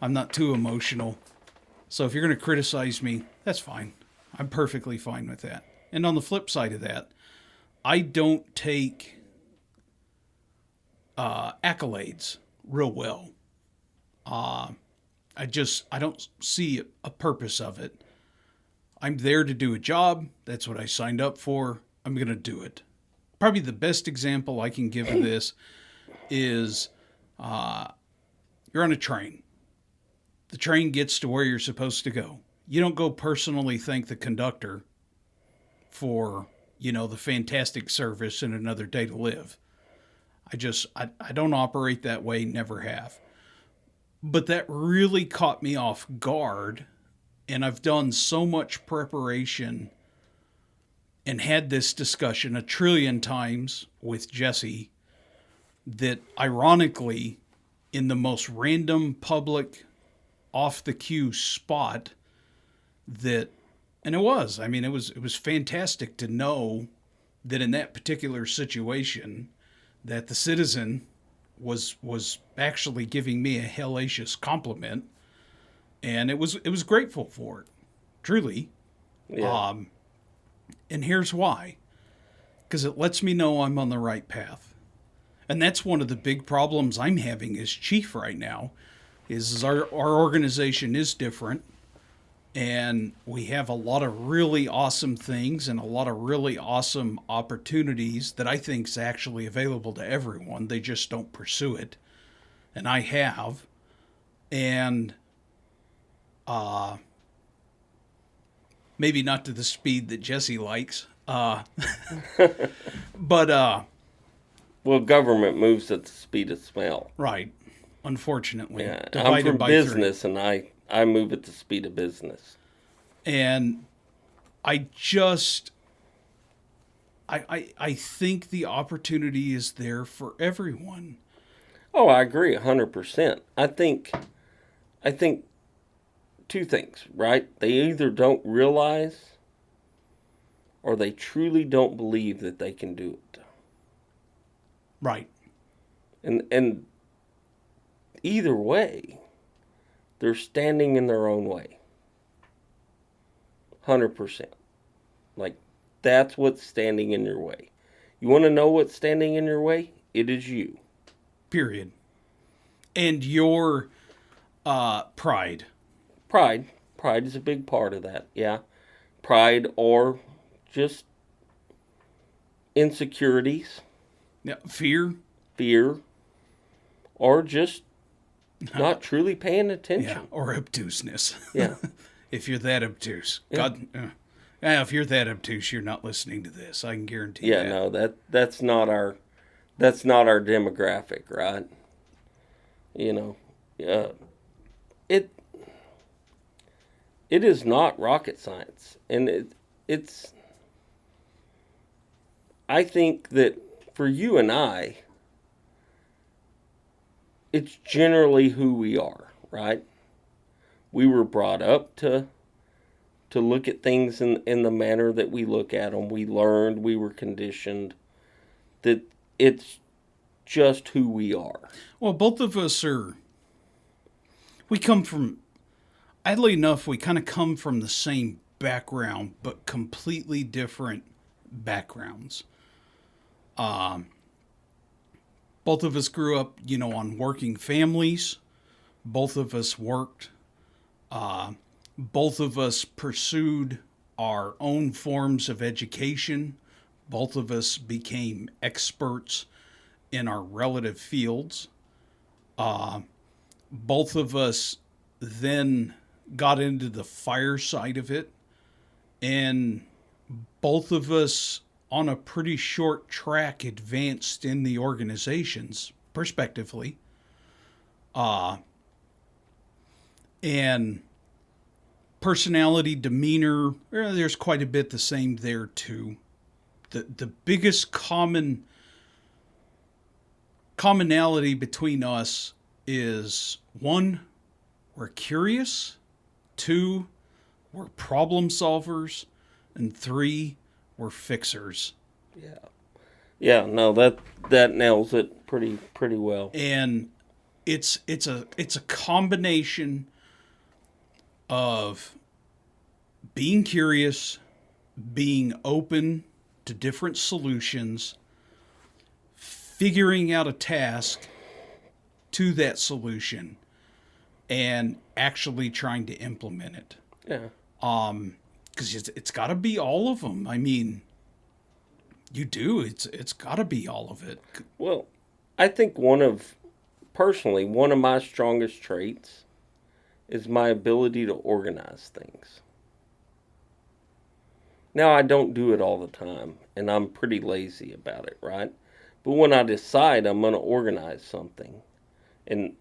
I'm not too emotional. So if you're going to criticize me, that's fine. I'm perfectly fine with that. And on the flip side of that, I don't take accolades real well. I don't see a purpose of it. I'm there to do a job. That's what I signed up for. I'm going to do it. Probably the best example I can give of this is you're on a train. The train gets to where you're supposed to go. You don't go personally thank the conductor for, the fantastic service and another day to live. I don't operate that way, never have. But that really caught me off guard, and I've done so much preparation and had this discussion a trillion times with Jesse that ironically, in the most random public off the cue spot that, and it was fantastic to know that in that particular situation that the citizen was actually giving me a hellacious compliment, and it was grateful for it, truly. Yeah. And here's why. Because it lets me know I'm on the right path. And that's one of the big problems I'm having as chief right now, is our organization is different. And we have a lot of really awesome things and a lot of really awesome opportunities that I think is actually available to everyone. They just don't pursue it. And I have. And maybe not to the speed that Jesse likes. But well, government moves at the speed of smell. Right. Unfortunately. Yeah. I'm Divided from by business, 3. and I move at the speed of business. And I think the opportunity is there for everyone. Oh, I agree 100%. I think two things, right? They either don't realize or they truly don't believe that they can do it. Right. And either way, they're standing in their own way. 100%. Like, that's what's standing in your way. You want to know what's standing in your way? It is you. Period. And your pride. Pride is a big part of that. Yeah. Pride or just insecurities. Yeah. Fear. Or just not truly paying attention. Yeah. Or obtuseness. Yeah. If you're that obtuse. Yeah. If you're that obtuse, you're not listening to this. I can guarantee that. Yeah, no, that's not our demographic, right? It is not rocket science, and it's. I think that for you and I, it's generally who we are, right? We were brought up to look at things in the manner that we look at them. We learned, we were conditioned that it's just who we are. Well, both of us we come from, oddly enough, we kind of come from the same background, but completely different backgrounds. Both of us grew up, on working families. Both of us worked. Both of us pursued our own forms of education. Both of us became experts in our relative fields. Both of us then got into the fire side of it. And both of us, on a pretty short track, advanced in the organizations, prospectively. And personality, demeanor, there's quite a bit the same there too. The biggest commonality between us is 1, we're curious, 2, we're problem solvers, and 3, we're fixers. Yeah. Yeah, no, that nails it pretty well. And it's a combination of being curious, being open to different solutions, figuring out a task to that solution, and actually trying to implement it. Yeah. Because it's got to be all of them. I mean, you do. It's got to be all of it. Well, I think personally, one of my strongest traits is my ability to organize things. Now, I don't do it all the time, and I'm pretty lazy about it, right? But when I decide I'm going to organize something and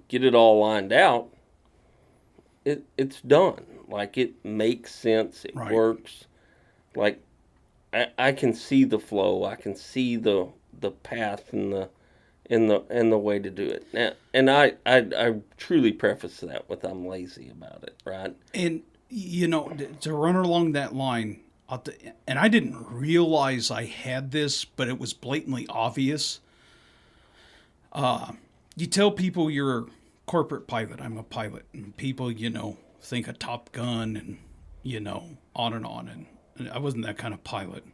get it all lined out, it's done. Like, it makes sense. It Right. works. Like, I can see the flow. I can see the path and the way to do it. Now, and I truly preface that with I'm lazy about it, right? And to run along that line, and I didn't realize I had this, but it was blatantly obvious. You tell people you're a corporate pilot. I'm a pilot, and people, think of Top Gun and on and on. And I wasn't that kind of pilot.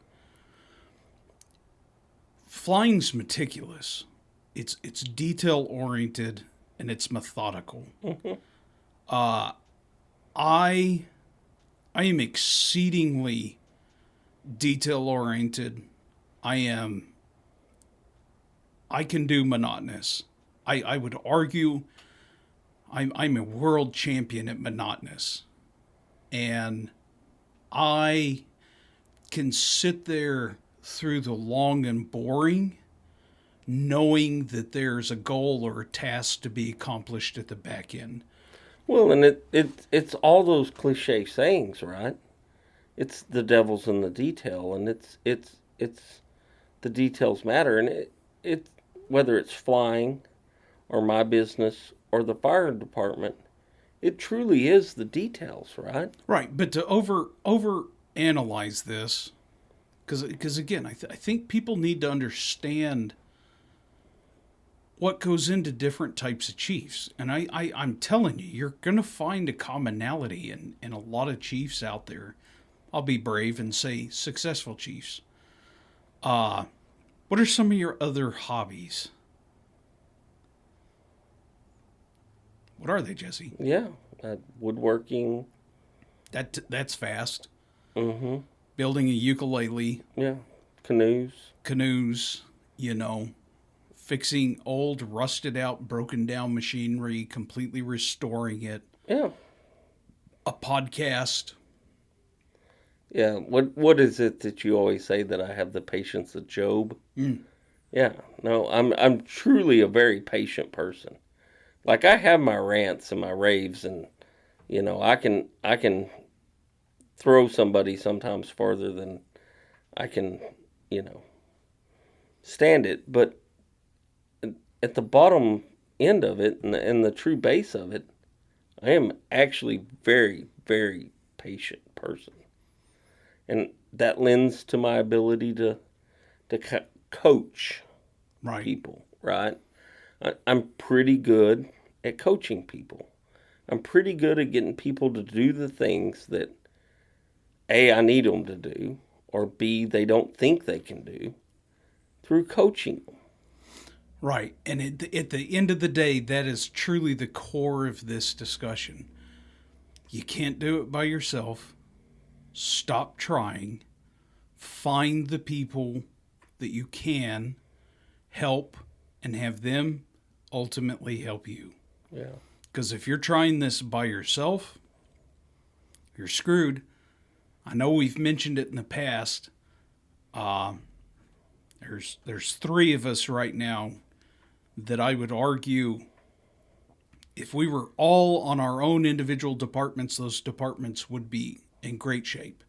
Flying's meticulous. It's detail oriented and it's methodical. I am exceedingly detail oriented. I can do monotonous. I would argue I'm a world champion at monotonous. And I can sit there through the long and boring knowing that there's a goal or a task to be accomplished at the back end. Well, and it's all those cliche sayings, right? It's the devil's in the detail, and it's the details matter, and it whether it's flying or my business or the fire department, it truly is the details, right? Right, but to over analyze this, because again, I think people need to understand what goes into different types of chiefs. And I'm telling you, you're going to find a commonality in a lot of chiefs out there. I'll be brave and say successful chiefs. What are some of your other hobbies? What are they, Jesse? Yeah, woodworking. That's fast. Mm-hmm. Building a ukulele. Yeah, canoes. Fixing old, rusted out, broken down machinery, completely restoring it. Yeah. A podcast. Yeah. What is it that you always say that I have the patience of Job? Yeah. No, I'm truly a very patient person. Like, I have my rants and my raves, and I can throw somebody sometimes farther than I can stand it, but at the bottom end of it and the true base of it, I am actually very, very patient person. And that lends to my ability to coach people, right? I'm pretty good at coaching people. I'm pretty good at getting people to do the things that, A, I need them to do, or B, they don't think they can do, through coaching them. Right. And at the end of the day, that is truly the core of this discussion. You can't do it by yourself. Stop trying. Find the people that you can help and have them ultimately help you. Yeah. Because if you're trying this by yourself, you're screwed. I know we've mentioned it in the past. There's three of us right now that I would argue if we were all on our own individual departments, those departments would be in great shape.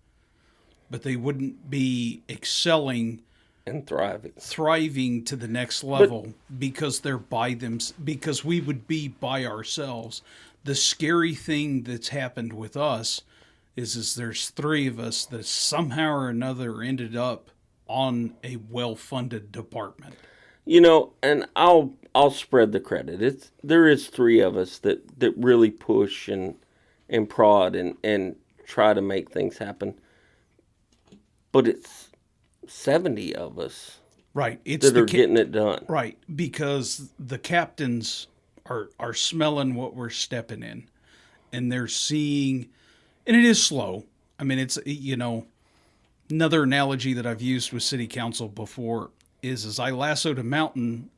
But they wouldn't be excelling and thriving to the next level because they're because we would be by ourselves. The scary thing that's happened with us is there's three of us that somehow or another ended up on a well-funded department. And I'll spread the credit. There is three of us that really push and and prod and try to make things happen. But it's 70 of us Right. It's that are getting it done. Right, because the captains are smelling what we're stepping in, and they're seeing, and it is slow. I mean, it's, another analogy that I've used with city council before is I lassoed a mountain,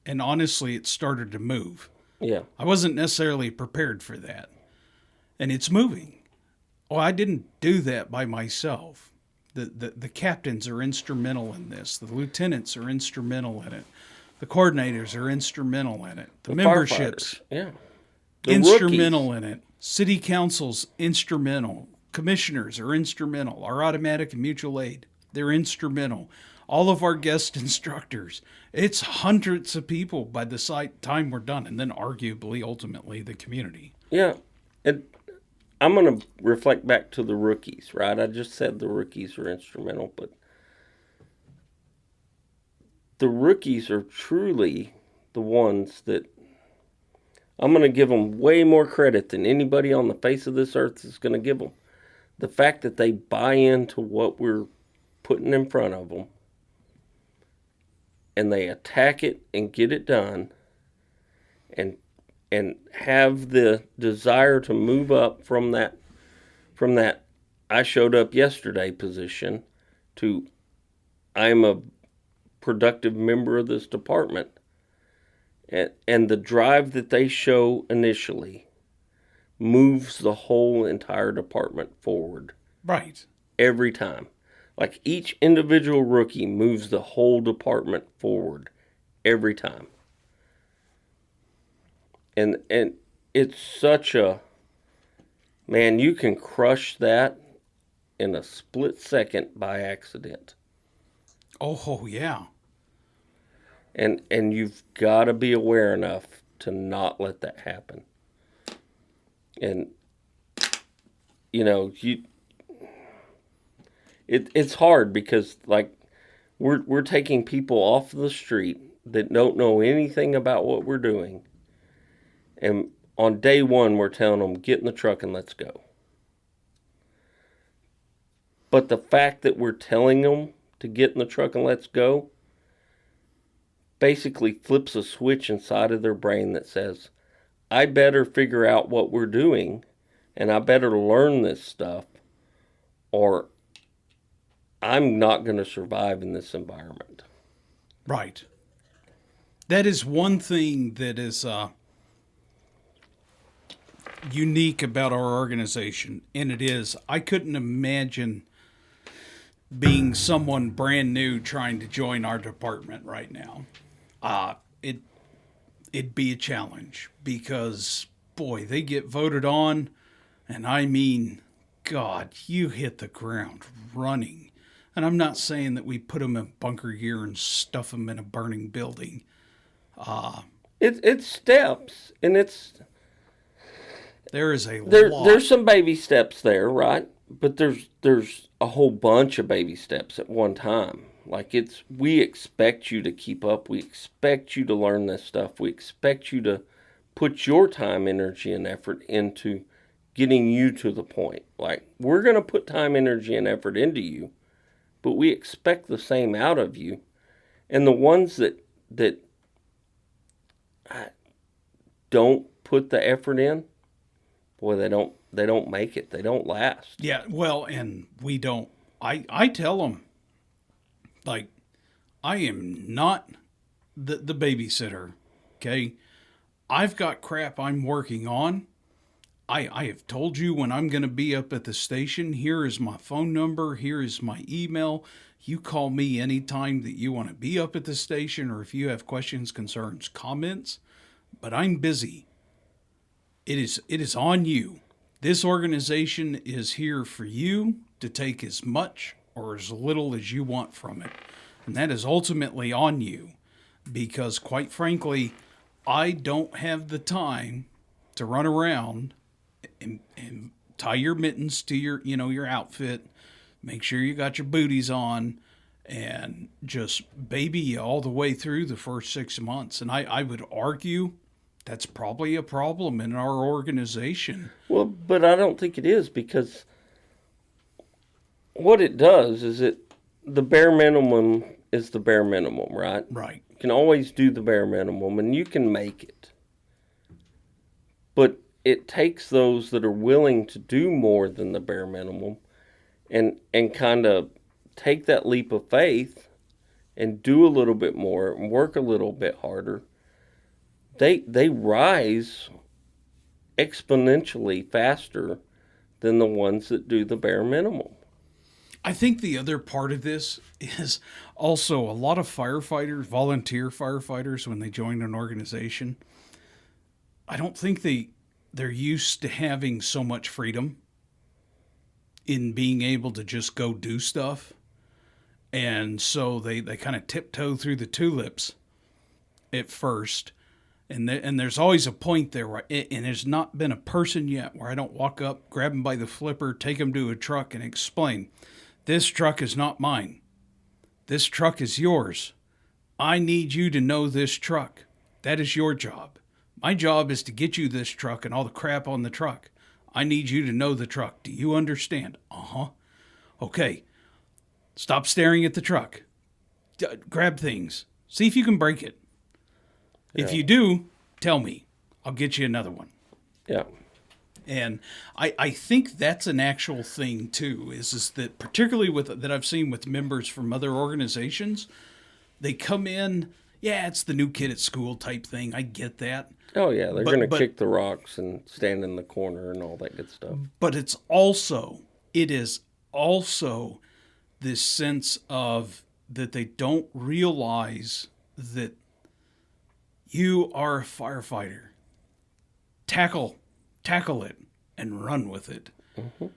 and honestly, it started to move. Yeah. I wasn't necessarily prepared for that, and it's moving. Well, I didn't do that by myself. The captains are instrumental in this. The lieutenants are instrumental in it. The coordinators are instrumental in it. The memberships, yeah, instrumental in it. City council's instrumental. Commissioners are instrumental. Our automatic and mutual aid, they're instrumental. All of our guest instructors. It's hundreds of people by the time we're done, and then arguably, ultimately, the community. Yeah. And I'm going to reflect back to the rookies, right? I just said the rookies are instrumental, but the rookies are truly the ones that I'm going to give them way more credit than anybody on the face of this earth is going to give them. The fact that they buy into what we're putting in front of them and they attack it and get it done and have the desire to move up from that I showed up yesterday position to I'm a productive member of this department. And the drive that they show initially moves the whole entire department forward. Right. Every time. Like each individual rookie moves the whole department forward every time. And it's such a, man, you can crush that in a split second by accident. Oh, yeah. And you've got to be aware enough to not let that happen. And, it's hard because, like, we're taking people off the street that don't know anything about what we're doing. And on day one, we're telling them, get in the truck and let's go. But the fact that we're telling them to get in the truck and let's go basically flips a switch inside of their brain that says, I better figure out what we're doing and I better learn this stuff or I'm not going to survive in this environment. Right. That is one thing that is unique about our organization, and it is I couldn't imagine being someone brand new trying to join our department right now. It'd be a challenge because, boy, they get voted on, and I mean, God, you hit the ground running. And I'm not saying that we put them in bunker gear and stuff them in a burning building. It's steps, and there's some baby steps there, right? But there's a whole bunch of baby steps at one time. Like we expect you to keep up. We expect you to learn this stuff. We expect you to put your time, energy, and effort into getting you to the point. Like, we're going to put time, energy, and effort into you, but we expect the same out of you. And the ones that don't put the effort in, boy, they don't make it. They don't last. Yeah, well, and we don't. I tell them, like, I am not the babysitter, okay? I've got crap I'm working on. I have told you when I'm going to be up at the station. Here is my phone number. Here is my email. You call me anytime that you want to be up at the station or if you have questions, concerns, comments. But I'm busy. It is on you. This organization is here for you to take as much or as little as you want from it. And that is ultimately on you. Because quite frankly, I don't have the time to run around and tie your mittens to your outfit, make sure you got your booties on, and just baby you all the way through the first 6 months. And I would argue That's probably a problem in our organization. Well, but I don't think it is, because what it does is the bare minimum is the bare minimum, right? Right. You can always do the bare minimum, and you can make it. But it takes those that are willing to do more than the bare minimum and kind of take that leap of faith and do a little bit more and work a little bit harder. They rise exponentially faster than the ones that do the bare minimum. I think the other part of this is also a lot of firefighters, volunteer firefighters, when they join an organization, I don't think they're used to having so much freedom in being able to just go do stuff. And so they kind of tiptoe through the tulips at first. And there's always a point there, and there's not been a person yet where I don't walk up, grab them by the flipper, take them to a truck, and explain, this truck is not mine. This truck is yours. I need you to know this truck. That is your job. My job is to get you this truck and all the crap on the truck. I need you to know the truck. Do you understand? Uh-huh. Okay. Stop staring at the truck. Grab things. See if you can break it. Yeah. If you do, tell me. I'll get you another one. Yeah. And I think that's an actual thing too, is that particularly that I've seen with members from other organizations, they come in, yeah, it's the new kid at school type thing. I get that. Oh yeah, they're going to kick the rocks and stand in the corner and all that good stuff. But it is also this sense of that they don't realize that you are a firefighter. Tackle it and run with it. Mm-hmm.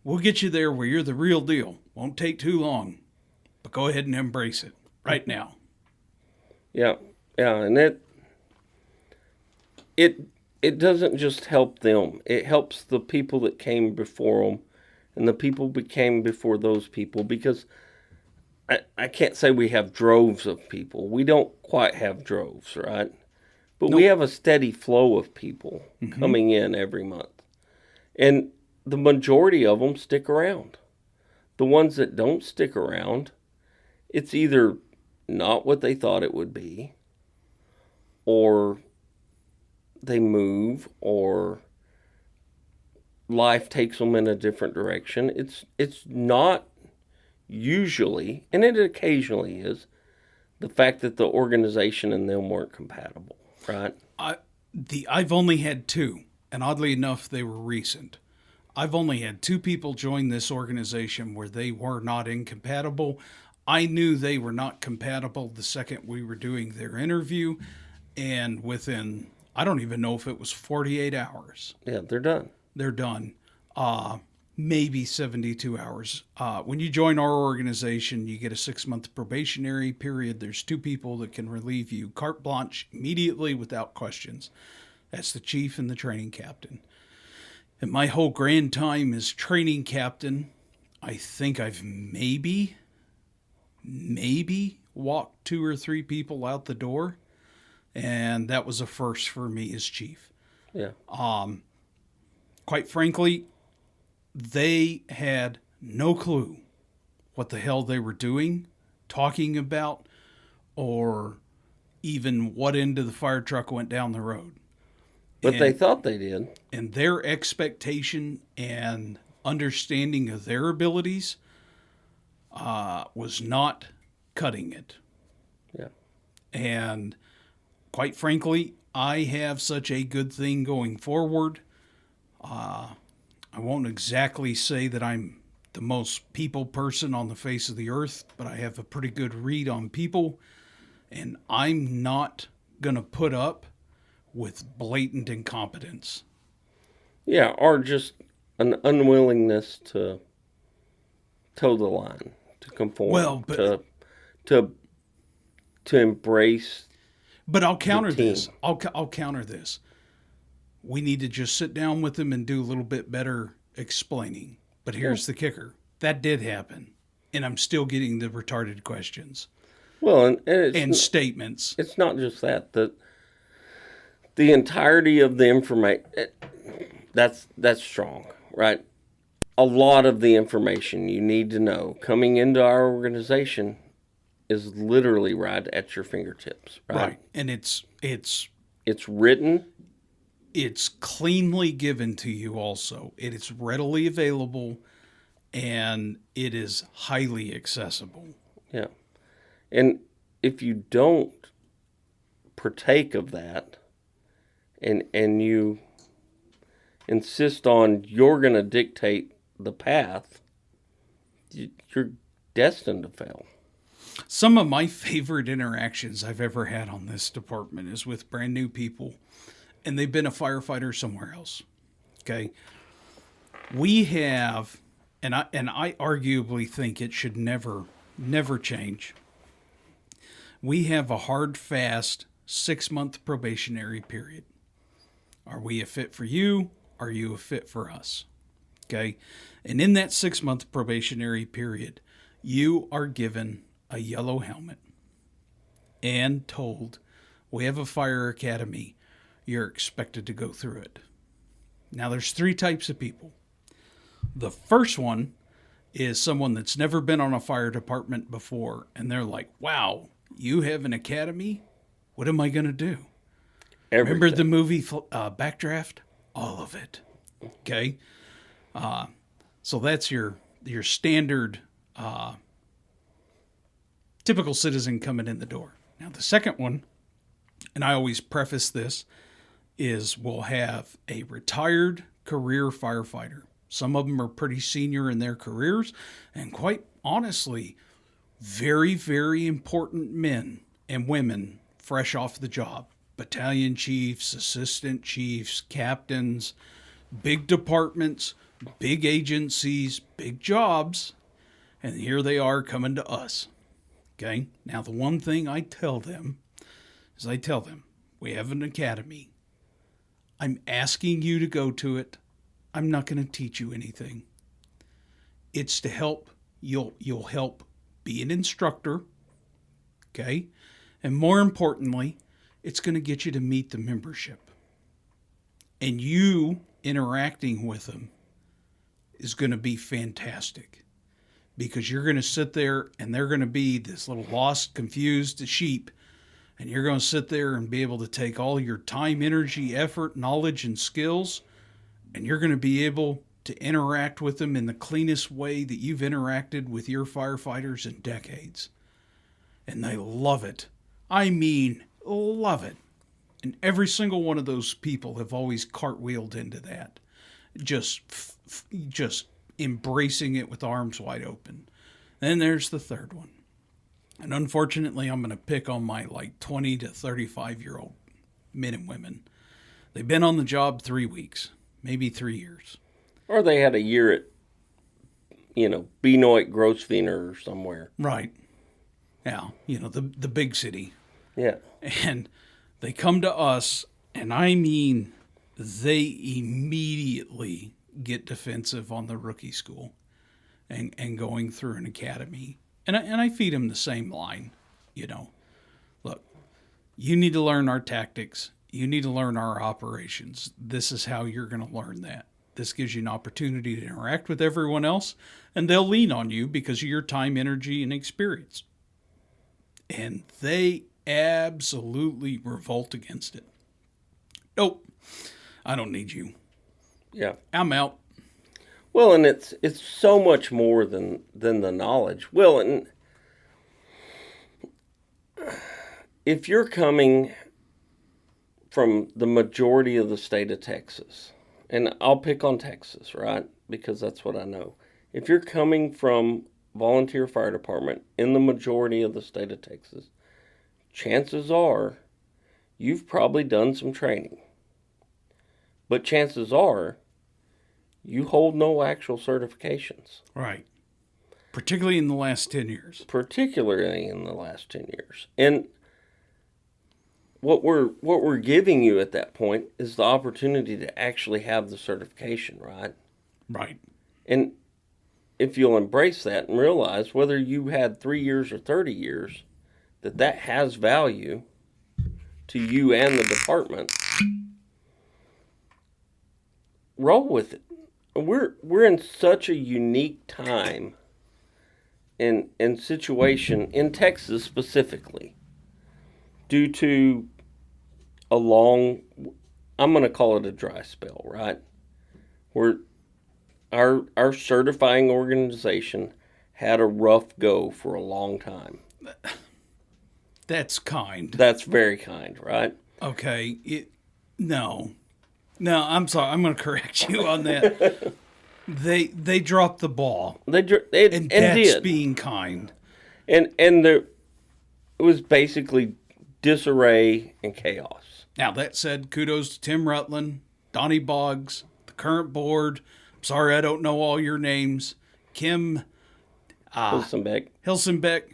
We'll get you there where you're the real deal. Won't take too long, but go ahead and embrace it right now. Yeah, and it doesn't just help them. It helps the people that came before them, and the people came before those people, because I can't say we have droves of people. We don't quite have droves, right? But we have a steady flow of people coming in every month. And the majority of them stick around. The ones that don't stick around, it's either not what they thought it would be, or they move, or life takes them in a different direction. It's not usually, and it occasionally is, the fact that the organization and them weren't compatible. Right. I've only had two, and oddly enough, they were recent. I've only had two people join this organization where they were not incompatible. I knew they were not compatible the second we were doing their interview, and within, I don't even know if it was 48 hours. Yeah, they're done. They're done. Maybe 72 hours. When you join our organization, you get a 6-month probationary period. There's two people that can relieve you carte blanche immediately without questions. That's the chief and the training captain. And my whole grand time as training captain, I think I've maybe walked 2 or 3 people out the door. And that was a first for me as chief. Yeah. Quite frankly, they had no clue what the hell they were doing, talking about, or even what end of the fire truck went down the road. But they thought they did. And their expectation and understanding of their abilities was not cutting it. Yeah. And quite frankly, I have such a good thing going forward. I won't exactly say that I'm the most people person on the face of the earth, but I have a pretty good read on people, and I'm not going to put up with blatant incompetence. Yeah, or just an unwillingness to toe the line, to conform, to embrace. But I'll counter this. I'll counter this. We need to just sit down with them and do a little bit better explaining. But here's the kicker. That did happen. And I'm still getting the retarded questions. Well, and statements. It's not just that. the entirety of the information, that's strong, right? A lot of the information you need to know coming into our organization is literally right at your fingertips, right? And it's written. It's cleanly given to you also. It is readily available and it is highly accessible. Yeah. And if you don't partake of that and you insist on you're going to dictate the path, you're destined to fail. Some of my favorite interactions I've ever had on this department is with brand new people, and they've been a firefighter somewhere else. Okay. We have, and I arguably think it should never change. We have a hard, fast 6-month probationary period. Are we a fit for you? Are you a fit for us? Okay. And in that 6-month probationary period, you are given a yellow helmet and told, we have a fire academy. You're expected to go through it. Now, there's 3 types of people. The first one is someone that's never been on a fire department before, and they're like, wow, you have an academy? What am I going to do? Everything. Remember the movie Backdraft? All of it. Okay? So that's your standard typical citizen coming in the door. Now, the second one, and I always preface this, is we'll have a retired career firefighter. Some of them are pretty senior in their careers, and quite honestly, very, very important men and women fresh off the job. Battalion chiefs, assistant chiefs, captains, big departments, big agencies, big jobs, and here they are coming to us. Okay? Now, the one thing I tell them is we have an academy. I'm asking you to go to it. I'm not going to teach you anything. It's to help. You'll help be an instructor. Okay? And more importantly, it's going to get you to meet the membership. And you interacting with them is going to be fantastic. Because you're going to sit there and they're going to be this little lost, confused sheep. And you're going to sit there and be able to take all your time, energy, effort, knowledge, and skills. And you're going to be able to interact with them in the cleanest way that you've interacted with your firefighters in decades. And they love it. I mean, love it. And every single one of those people have always cartwheeled into that. Just embracing it with arms wide open. Then there's the third one. And unfortunately, I'm going to pick on my 20 to 35-year-old men and women. They've been on the job 3 weeks, maybe 3 years. Or they had a year at, Benoit Grosswiener or somewhere. Right. Yeah, the big city. Yeah. And they come to us, and I mean, they immediately get defensive on the rookie school and going through an academy. And I feed them the same line, Look, you need to learn our tactics. You need to learn our operations. This is how you're going to learn that. This gives you an opportunity to interact with everyone else, and they'll lean on you because of your time, energy, and experience. And they absolutely revolt against it. Nope, I don't need you. Yeah. I'm out. Well, and it's so much more than the knowledge. Well, and if you're coming from the majority of the state of Texas, and I'll pick on Texas, right? Because that's what I know. If you're coming from volunteer fire department in the majority of the state of Texas, chances are you've probably done some training. But chances are you hold no actual certifications. Right. Particularly in the last 10 years. And what we're giving you at that point is the opportunity to actually have the certification, right? Right. And if you'll embrace that and realize whether you had 3 years or 30 years, that has value to you and the department, roll with it. We're in such a unique time and situation in Texas specifically, due to a long, I'm going to call it a dry spell, right? Where our certifying organization had a rough go for a long time. That's kind. That's very kind, right? Okay. No, I'm sorry. I'm going to correct you on that. They dropped the ball, And and that's did. being kind. And there, it was basically disarray and chaos. Now, that said, kudos to Tim Rutland, Donnie Boggs, the current board. I'm sorry I don't know all your names. Kim Hilsenbeck,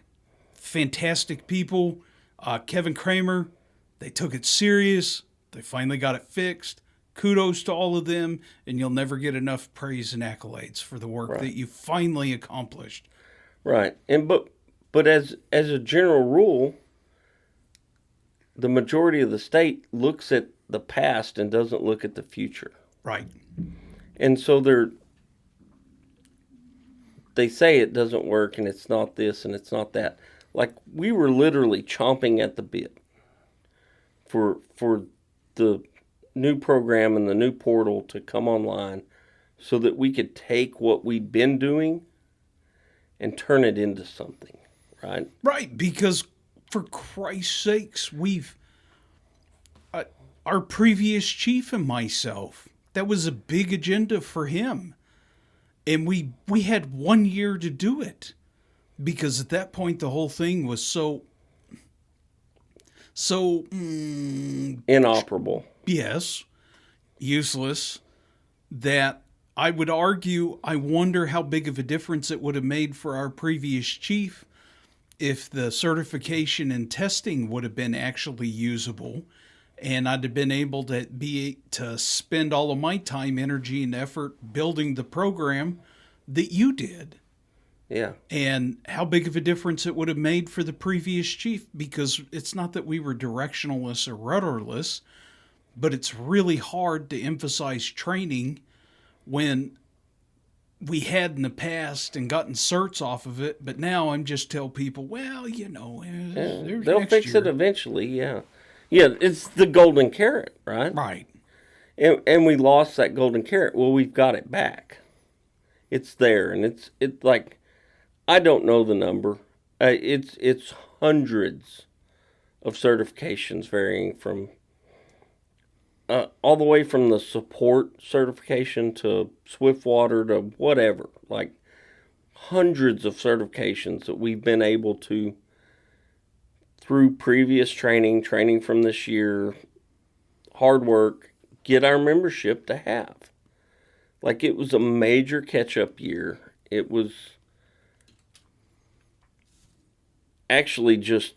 fantastic people. Kevin Kramer, they took it serious. They finally got it fixed. Kudos to all of them, and you'll never get enough praise and accolades for the work that you finally accomplished. Right. But as a general rule, the majority of the state looks at the past and doesn't look at the future. Right. And so they say it doesn't work and it's not this and it's not that. Like, we were literally chomping at the bit for the new program and the new portal to come online so that we could take what we'd been doing and turn it into something, right? Right, because for Christ's sakes, our previous chief and myself, that was a big agenda for him. And we had 1 year to do it. Because at that point, the whole thing was so Inoperable. Yes, useless, that I would argue, I wonder how big of a difference it would have made for our previous chief if the certification and testing would have been actually usable, and I'd have been able to spend all of my time, energy, and effort building the program that you did. Yeah. And how big of a difference it would have made for the previous chief, because it's not that we were directionless or rudderless, but it's really hard to emphasize training when we had in the past and gotten certs off of it, but now I'm just tell people, well, they'll fix it eventually, yeah. Yeah, it's the golden carrot, right? Right. And we lost that golden carrot. Well, we've got it back. It's there, and it's like, I don't know the number. It's hundreds of certifications, varying from all the way from the support certification to Swiftwater to whatever. Like, hundreds of certifications that we've been able to, through previous training from this year, hard work, get our membership to have. Like, it was a major catch-up year. It was actually just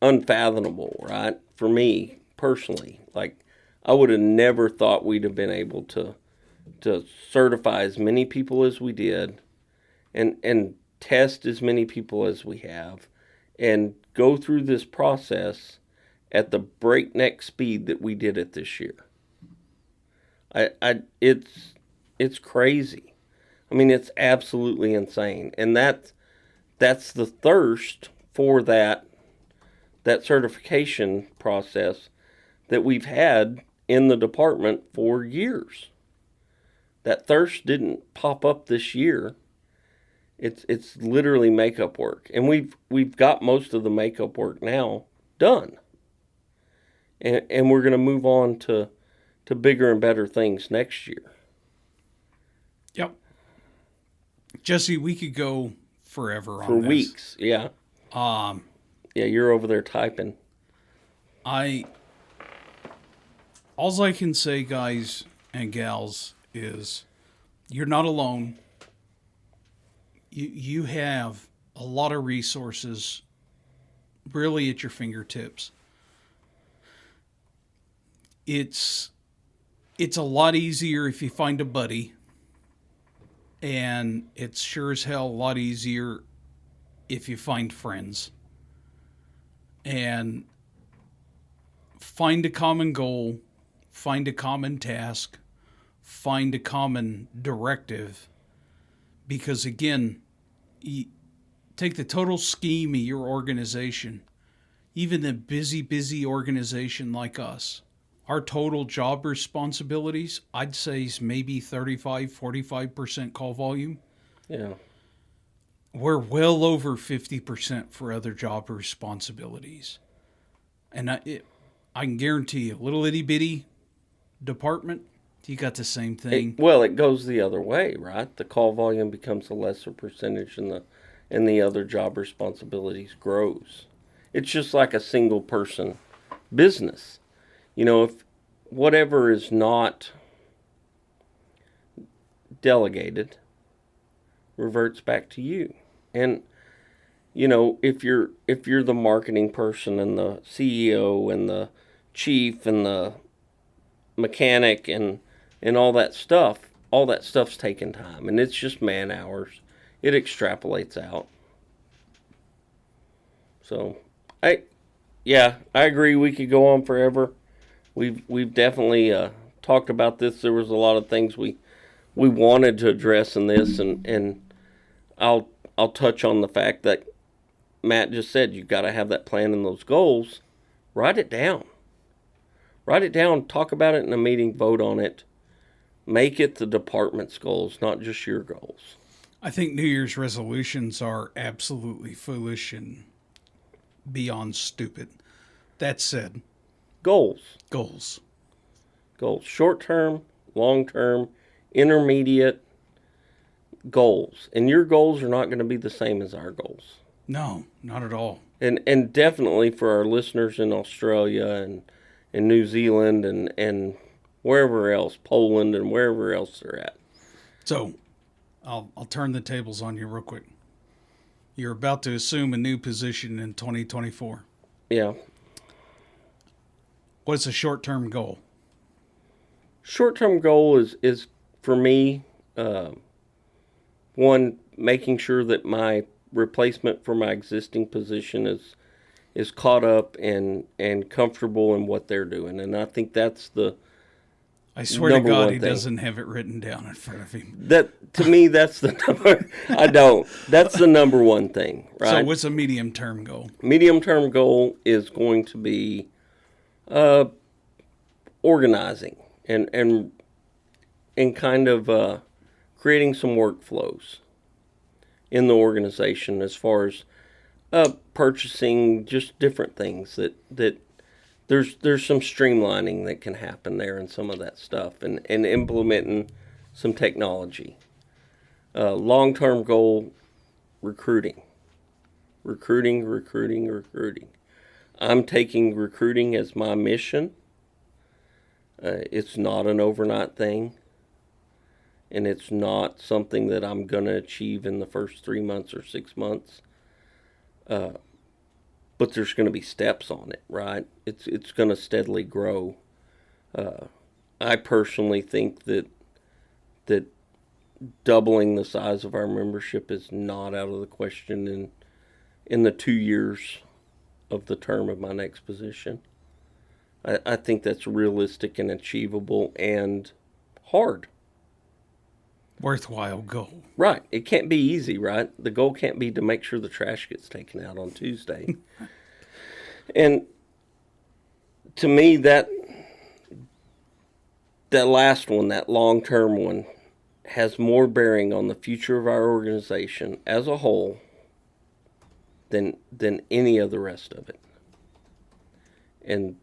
unfathomable, right? For me, personally. Like, I would have never thought we'd have been able to certify as many people as we did and test as many people as we have and go through this process at the breakneck speed that we did it this year. It's crazy. I mean, it's absolutely insane. And that's the thirst for that certification process that we've had in the department for years. That thirst didn't pop up this year. It's literally makeup work. And we've got most of the makeup work now done. And we're going to move on to bigger and better things next year. Yep. Jesse, we could go forever on for this. Weeks, yeah. Yeah, you're over there typing. Alls I can say, guys and gals, is you're not alone. You have a lot of resources really at your fingertips. It's a lot easier if you find a buddy, and it's sure as hell a lot easier if you find friends. And find a common goal, find a common task, find a common directive. Because again, you take the total scheme of your organization, even a busy organization like us. Our total job responsibilities, I'd say, is maybe 35-45% call volume. Yeah. We're well over 50% for other job responsibilities. And I can guarantee you, a little itty bitty department, you got the same thing. It goes the other way, right? The call volume becomes a lesser percentage, and the other job responsibilities grows. It's just like a single person business. If whatever is not delegated reverts back to you. And if you're the marketing person and the CEO and the chief and the mechanic and all that stuff's taking time, and it's just man hours. It extrapolates out. So I agree. We could go on forever. We've definitely talked about this. There was a lot of things we wanted to address in this, and I'll touch on the fact that Matt just said you've got to have that plan and those goals. Write it down. Talk about it in a meeting. Vote on it. Make it the department's goals, not just your goals. I think New Year's resolutions are absolutely foolish and beyond stupid. That said, Goals. Short term, long term, intermediate goals. And your goals are not going to be the same as our goals. No, not at all. And definitely for our listeners in Australia and New Zealand and wherever else, Poland and wherever else they're at. So, I'll turn the tables on you real quick. You're about to assume a new position in 2024. Yeah. What's a short-term goal? Short-term goal is for me, one, making sure that my replacement for my existing position is caught up and comfortable in what they're doing. And I think that's the I swear to God, he doesn't have it written down in front of him. That, to me, that's the number. I don't. That's the number one thing, right? So what's a medium-term goal? Medium-term goal is going to be organizing and kind of creating some workflows in the organization as far as purchasing, just different things that there's some streamlining that can happen there and some of that stuff and implementing some technology. Long-term goal, recruiting. I'm taking recruiting as my mission. It's not an overnight thing. And it's not something that I'm going to achieve in the first 3 months or 6 months. But there's going to be steps on it, right? It's going to steadily grow. I personally think that doubling the size of our membership is not out of the question in the 2 years of the term of my next position. I think that's realistic and achievable and hard. Worthwhile goal. Right. It can't be easy, right? The goal can't be to make sure the trash gets taken out on Tuesday. And to me, that last one, that long-term one, has more bearing on the future of our organization as a whole than any of the rest of it. And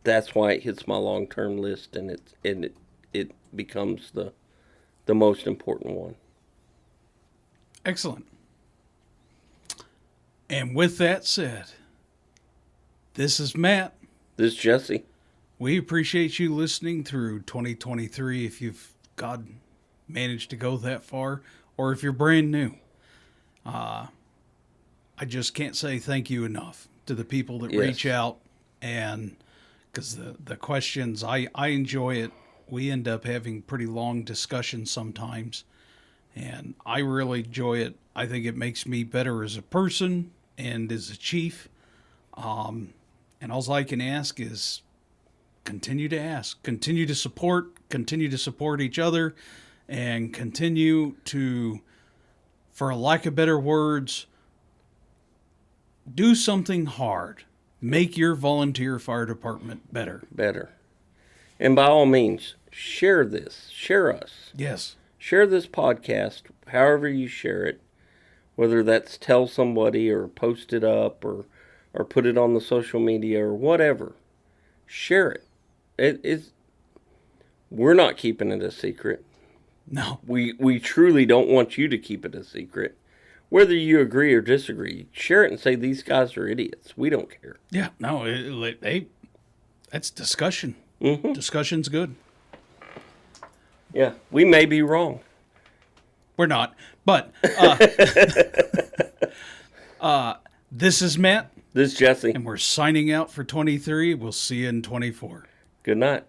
that's why it hits my long-term list, and it becomes the most important one. Excellent. And with that said, this is Matt. This is Jesse. We appreciate you listening through 2023 if you've managed to go that far, or if you're brand new. I just can't say thank you enough to the people that reach out, and because the questions, I enjoy it. We end up having pretty long discussions sometimes, and I really enjoy it. I think it makes me better as a person and as a chief. And And all I can ask is continue to ask, continue to support each other, and continue to, for a lack of better words, do something hard. Make your volunteer fire department better. Better. And by all means, share this. Share us. Yes. Share this podcast however you share it, whether that's tell somebody or post it up or put it on the social media or whatever. Share it. We're not keeping it a secret. No. We truly don't want you to keep it a secret. Whether you agree or disagree, share it and say these guys are idiots. We don't care. Yeah, no, that's discussion. Mm-hmm. Discussion's good. Yeah, we may be wrong. We're not, but this is Matt. This is Jesse. And we're signing out for 23. We'll see you in 24. Good night.